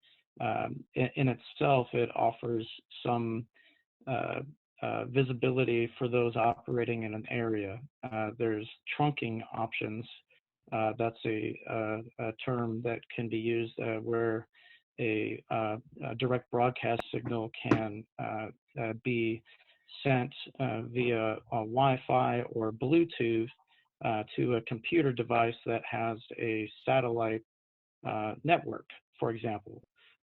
In itself, it offers some visibility for those operating in an area. There's trunking options. That's a term that can be used where a direct broadcast signal can be sent via Wi-Fi or Bluetooth to a computer device that has a satellite network, for example.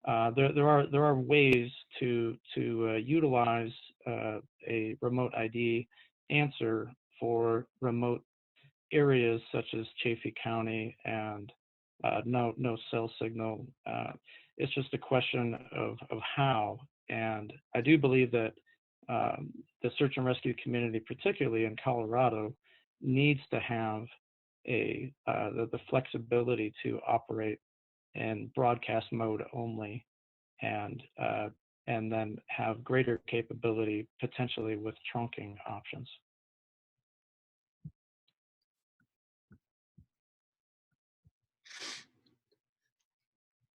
There are ways to utilize a remote ID answer for remote areas such as Chaffee County and no cell signal. It's just a question of how. And I do believe that the search and rescue community, particularly in Colorado, needs to have the flexibility to operate in broadcast mode only, and then have greater capability potentially with trunking options.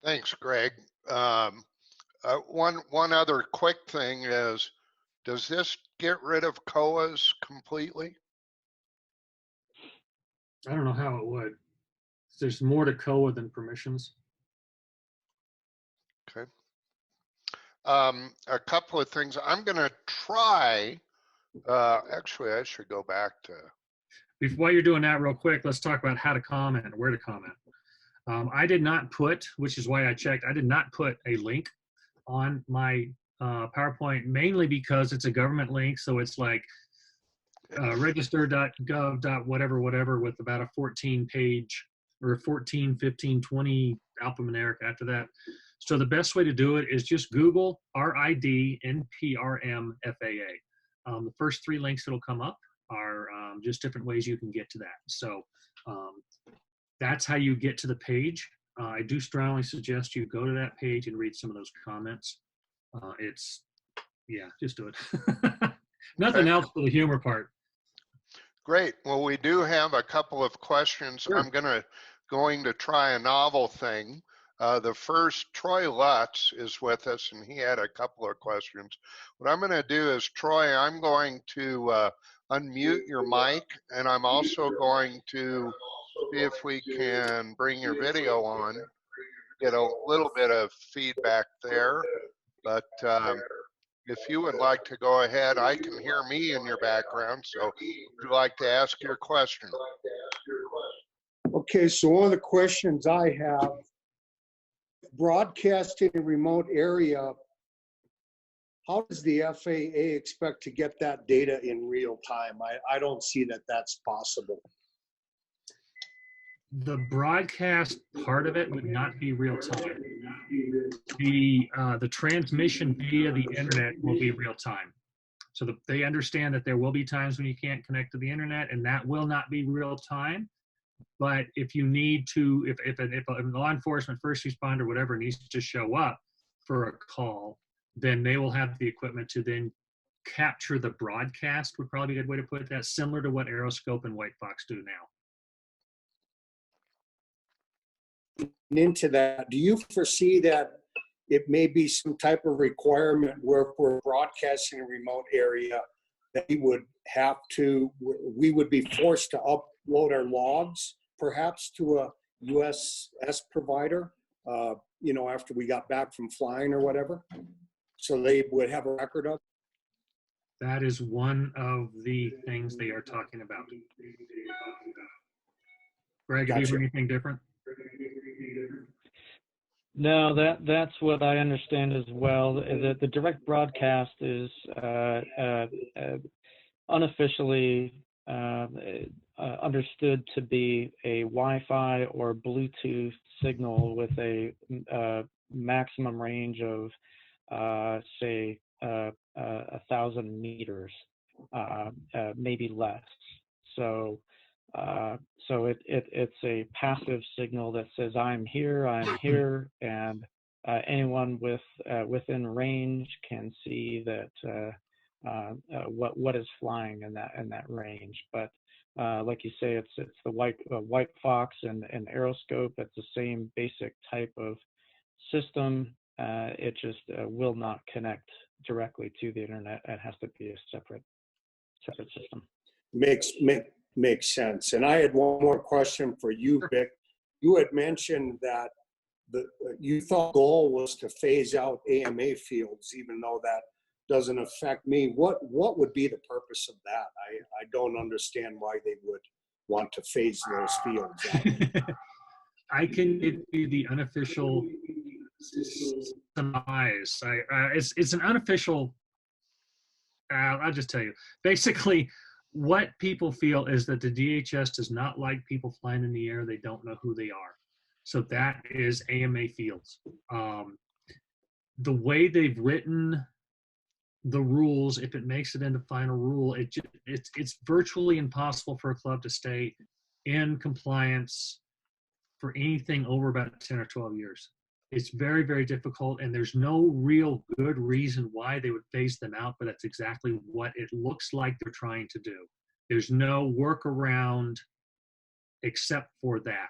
Thanks, Greg. One other quick thing is, does this get rid of COAs completely? I don't know how it would. There's more to COA than permissions. Okay. A couple of things. I'm going to try. Actually, I should go back to. While you're doing that real quick, let's talk about how to comment and where to comment. I did not put, which is why I checked, I did not put a link on my PowerPoint, mainly because it's a government link. So it's like register.gov. whatever with about a 14 page or 14, 15, 20 alphanumeric after that. So the best way to do it is just Google RID NPRM FAA. The first three links that'll come up are just different ways you can get to that. So that's how you get to the page. I do strongly suggest you go to that page and read some of those comments. Just do it. Nothing else for the humor part. Great. Well, we do have a couple of questions. Sure. I'm going to try a novel thing. The first, Troy Lutz is with us, and he had a couple of questions. What I'm going to do is, Troy, I'm going to unmute your mic, and I'm also going to see if we can bring your video on, get a little bit of feedback there. But if you would like to go ahead, I can hear me in your background, so would you like to ask your question? Okay, so one of the questions I have, broadcasting a remote area, how does the FAA expect to get that data in real time? I don't see that that's possible. The broadcast part of it would not be real time. The transmission via the internet will be real time. So they understand that there will be times when you can't connect to the internet, and that will not be real time. But if you need to, if a law enforcement, first responder, whatever needs to show up for a call, then they will have the equipment to then capture the broadcast, would probably be a good way to put that, similar to what Aeroscope and White Fox do now. Into that, do you foresee that it may be some type of requirement where if we're broadcasting in a remote area that we would be forced to upload our logs perhaps to a USS provider, after we got back from flying or whatever, so they would have a record of? That is one of the things they are talking about. Greg, have you heard anything different? No, that's what I understand as well. The direct broadcast is unofficially understood to be a Wi-Fi or Bluetooth signal with a maximum range of, say, 1,000 meters, maybe less. So it's a passive signal that says I'm here, and anyone within range can see that what is flying in that range. But like you say, it's the White Fox and Aeroscope. It's the same basic type of system. It just will not connect directly to the internet. It has to be a separate system. Makes sense. And I had one more question for you, Vic. You had mentioned that you thought the goal was to phase out AMA fields, even though that doesn't affect me. What would be the purpose of that? I don't understand why they would want to phase those fields out. I can give you the unofficial surmise. It's an unofficial. I'll just tell you. Basically, what people feel is that the DHS does not like people flying in the air. They don't know who they are. So that is AMA fields. The way they've written the rules, if it makes it into final rule, it's virtually impossible for a club to stay in compliance for anything over about 10 or 12 years. It's very, very difficult, and there's no real good reason why they would phase them out, but that's exactly what it looks like they're trying to do. There's no workaround except for that.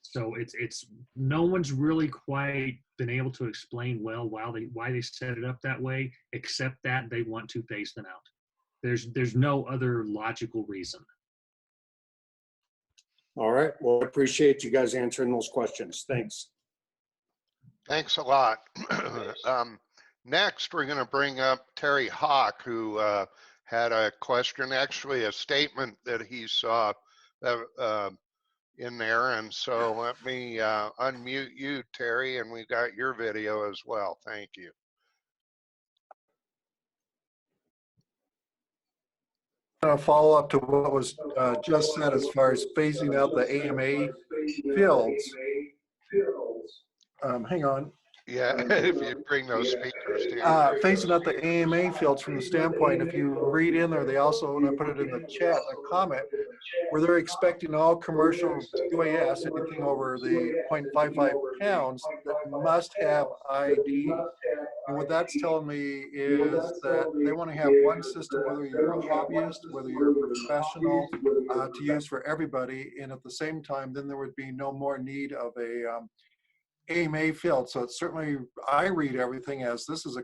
So it's no one's really quite been able to explain well why they set it up that way, except that they want to phase them out. There's no other logical reason. All right. Well, I appreciate you guys answering those questions. Thanks. Thanks a lot. Next, we're going to bring up Terry Hawk, who had a question, actually a statement that he saw in there. And so let me unmute you, Terry, and we got your video as well. Thank you. Follow up to what was just said as far as phasing out the AMA fields. Hang on. Yeah, if you bring those speakers to phasing out the AMA fields from the standpoint, if you read in there, they also, and I put it in the chat, a comment, where they're expecting all commercial UAS, anything over the 0.55 pounds, that must have ID. And what that's telling me is that they want to have one system, whether you're a hobbyist, whether you're a professional, to use for everybody. And at the same time, then there would be no more need of a AMA field. So it's certainly, I read everything as this is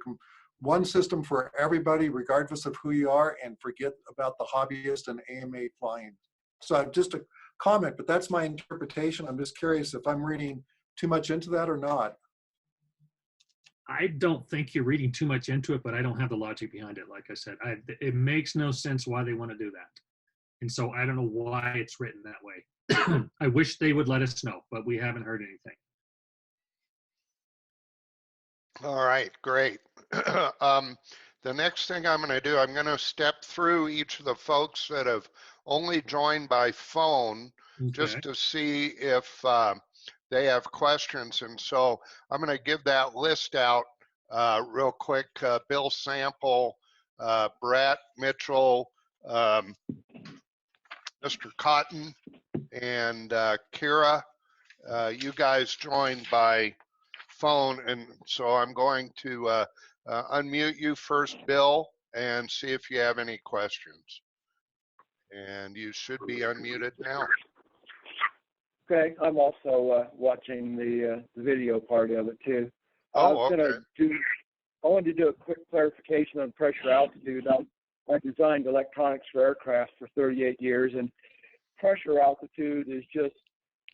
one system for everybody, regardless of who you are, and forget about the hobbyist and AMA flying. So just a comment, but that's my interpretation. I'm just curious if I'm reading too much into that or not. I don't think you're reading too much into it, but I don't have the logic behind it. Like I said, it makes no sense why they want to do that. And so I don't know why it's written that way. I wish they would let us know, but we haven't heard anything. All right, great. The next thing I'm going to do, I'm going to step through each of the folks that have only joined by phone, just to see if they have questions. And so I'm going to give that list out real quick. Bill Sample, Brett, Mitchell, Mr. Cotton, and Kira. You guys joined by phone, and so I'm going to unmute you first, Bill, and see if you have any questions. And you should be unmuted now. Okay, I'm also watching the video part of it too. Oh, okay. I wanted to do a quick clarification on pressure altitude. I designed electronics for aircraft for 38 years, and pressure altitude is just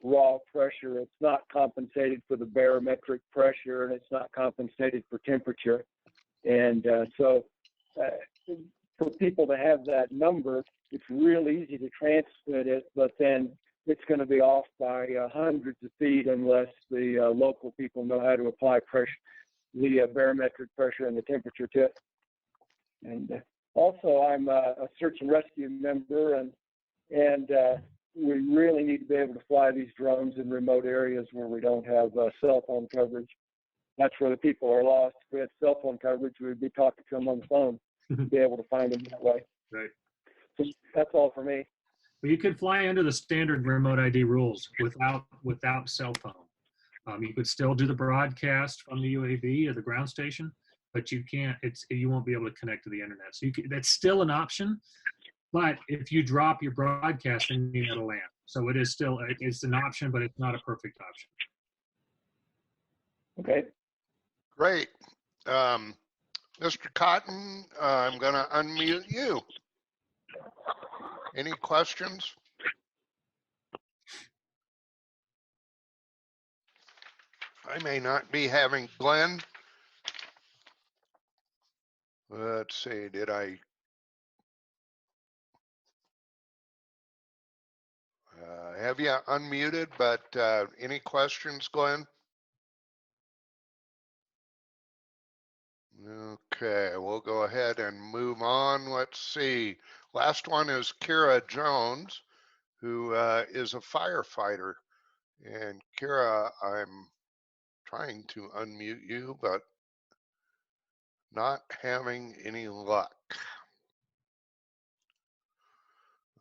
raw pressure. It's not compensated for the barometric pressure, and it's not compensated for temperature. And so for people to have that number, it's real easy to transmit it, but then it's going to be off by hundreds of feet unless the local people know how to apply pressure, the barometric pressure and the temperature to it. And also, I'm a search and rescue member, and we really need to be able to fly these drones in remote areas where we don't have cell phone coverage. That's where the people are lost. If we had cell phone coverage, we'd be talking to them on the phone, be able to find them that way. Right. So that's all for me. Well, you could fly under the standard remote ID rules without cell phone. You could still do the broadcast from the UAV or the ground station, but you can't. You won't be able to connect to the internet. So that's still an option. But if you drop your broadcasting, you gotta land. So it's an option, but it's not a perfect option. Okay. Great. Mr. Cotton, I'm going to unmute you. Any questions? I may not be having Glenn. Let's see, did I? Have you unmuted, but any questions, Glenn? Okay, we'll go ahead and move on. Let's see. Last one is Kira Jones, who is a firefighter. And Kira, I'm trying to unmute you, but not having any luck.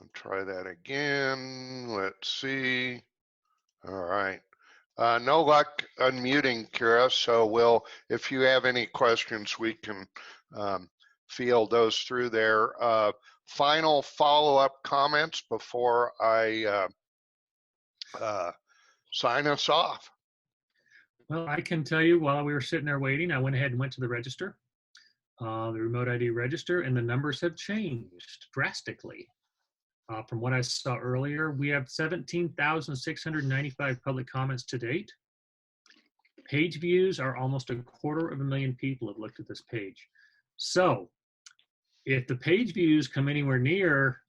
I'll try that again. Let's see. All right. No luck unmuting, Kira. So if you have any questions, we can field those through there. Final follow-up comments before I sign us off. Well, I can tell you while we were sitting there waiting, I went ahead and went to the register, the remote ID register, and the numbers have changed drastically. From what I saw earlier, we have 17,695 public comments to date. Page views are almost 250,000 people have looked at this page. So if the page views come anywhere near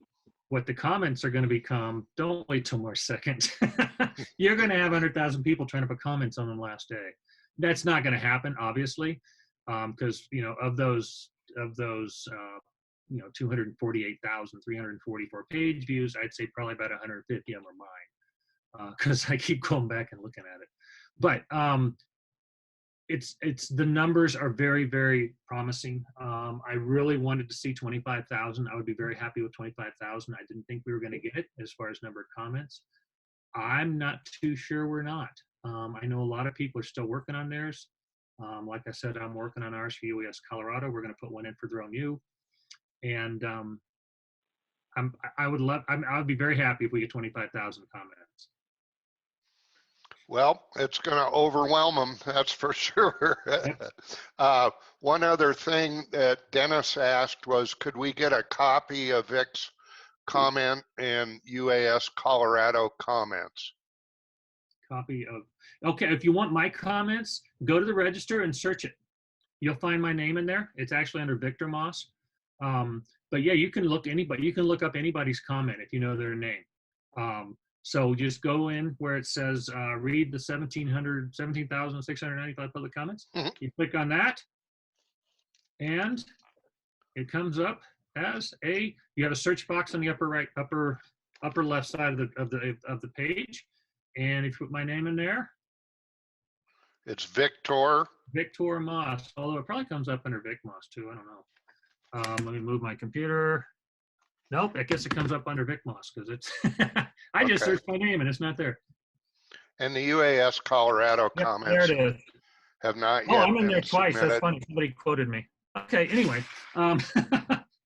what the comments are going to become, don't wait till March 2nd. You're going to have 100,000 people trying to put comments on the last day. That's not going to happen, obviously, because of those 248,344 page views, I'd say probably about 150 of them are mine, because I keep going back and looking at it. But the numbers are very, very promising. I really wanted to see 25,000. I would be very happy with 25,000. I didn't think we were going to get it as far as number of comments. I'm not too sure we're not. I know a lot of people are still working on theirs. Like I said, I'm working on ours for UAS Colorado. We're going to put one in for DroneU. And I would be very happy if we get 25,000 comments. Well, it's going to overwhelm them, that's for sure. One other thing that Dennis asked was, could we get a copy of Vic's comment and UAS Colorado comments? Copy of, okay, if you want my comments, go to the register and search it. You'll find my name in there. It's actually under Victor Moss. But yeah, you can look up anybody's comment if you know their name. So just go in where it says read the 17,695 public comments. Mm-hmm. You click on that, and it comes up as you have a search box on the upper left side of the page, and if you put my name in there, it's Victor Moss. Although it probably comes up under Vic Moss too. I don't know. Let me move my computer. Nope, I guess it comes up under Vic Moss because it's, I just Okay. searched my name and it's not there. And the UAS Colorado Yep, comments there it is. have not Oh, yet I'm in there been twice. That's submitted. funny. Somebody quoted me. Okay, anyway,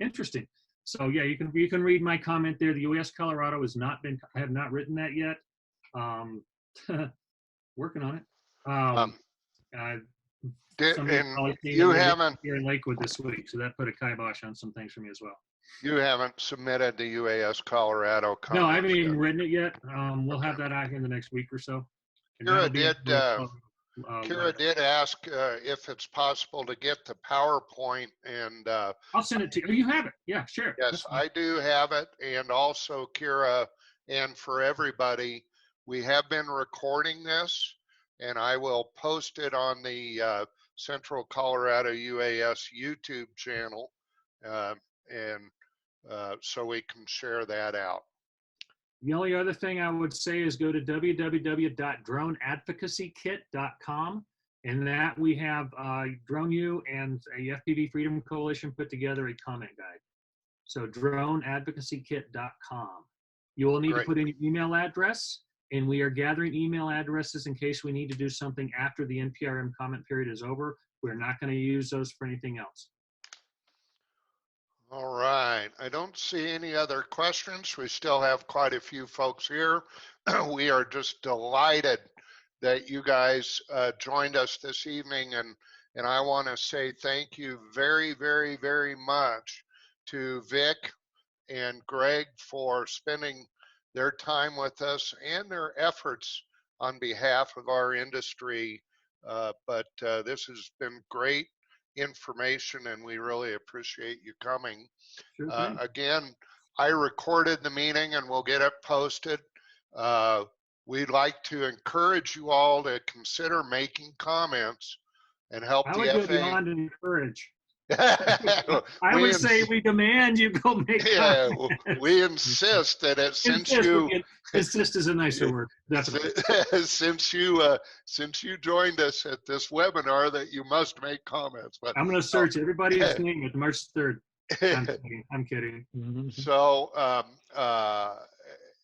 interesting. So yeah, you can read my comment there. The U.S. Colorado has not been. I have not written that yet. Working on it. Um, Uh, somebody and probably came you in haven't here in Lakewood this week, so that put a kibosh on some things for me as well. submitted the UAS Colorado No, I haven't comments yet. even written it yet. We'll Okay. have that out here in the next week or so. And Kira that'll be did. letter. Kira did ask if it's possible to get the PowerPoint, and I'll send it to you. Oh, you have it. Yeah, sure. yes, That's fine. I do have it. And also, Kira, and for everybody, we have been recording this, and I will post it on the Central Colorado UAS YouTube channel, and so we can share that out. The only other thing I would say is go to www.droneadvocacykit.com, and that we have DroneU and a FPV Freedom Coalition put together a comment guide. So droneadvocacykit.com. You will need Great. to put in your email address, and we are gathering email addresses in case we need to do something after the NPRM comment period is over. We're not going to use those for anything else. All right. I don't see any other questions. We still have quite a few folks here. We are just delighted that you guys joined us this evening, and I want to say thank you very, very, very much to Vic and Greg for spending their time with us and their efforts on behalf of our industry. But this has been great information, and we really appreciate you coming. Sure thing. Again, I recorded the meeting and we'll get it posted. We'd like to encourage you all to consider making comments and help I the would go FAA. beyond and encourage. I would say we demand you go make yeah, comments. we insist that since you insist is a nicer word, definitely. since you joined us at this webinar that you must make comments. But I'm going to search everybody's name at March 3rd. I'm kidding. So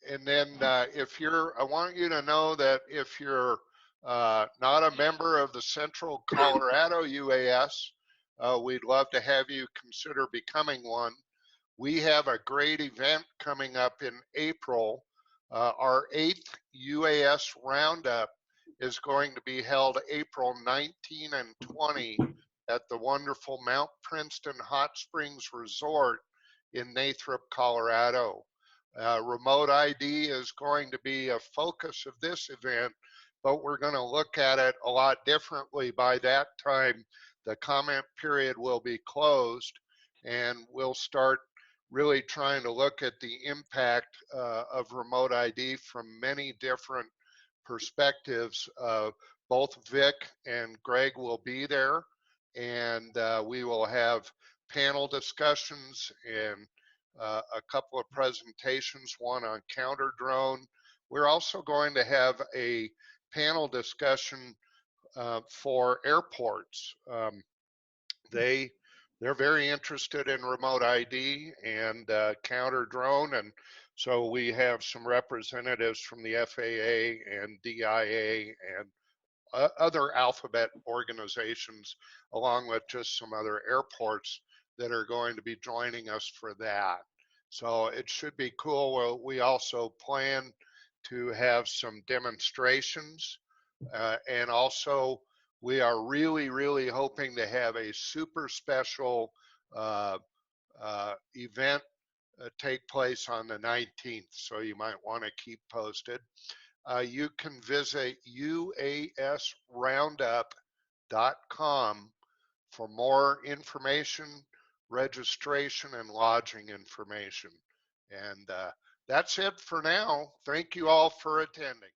and then if you're, I want you to know that if you're not a member of the Central Colorado UAS, we'd love to have you consider becoming one. We have a great event coming up in April. Our 8th UAS Roundup is going to be held April 19 and 20 at the wonderful Mount Princeton Hot Springs Resort in Nathrop, Colorado. Remote ID is going to be a focus of this event, but we're going to look at it a lot differently by that time. The comment period will be closed, and we'll start really trying to look at the impact of remote ID from many different perspectives. Both Vic and Greg will be there, and we will have panel discussions and a couple of presentations, one on counter drone. We're also going to have a panel discussion for airports. They're very interested in remote ID and counter drone, and so we have some representatives from the FAA and DIA and other alphabet organizations, along with just some other airports that are going to be joining us for that. So it should be cool. Well, we also plan to have some demonstrations, and also we are really, really hoping to have a super special event take place on the 19th. So you might want to keep posted. You can visit uasroundup.com for more information, registration, and lodging information. And that's it for now. Thank you all for attending.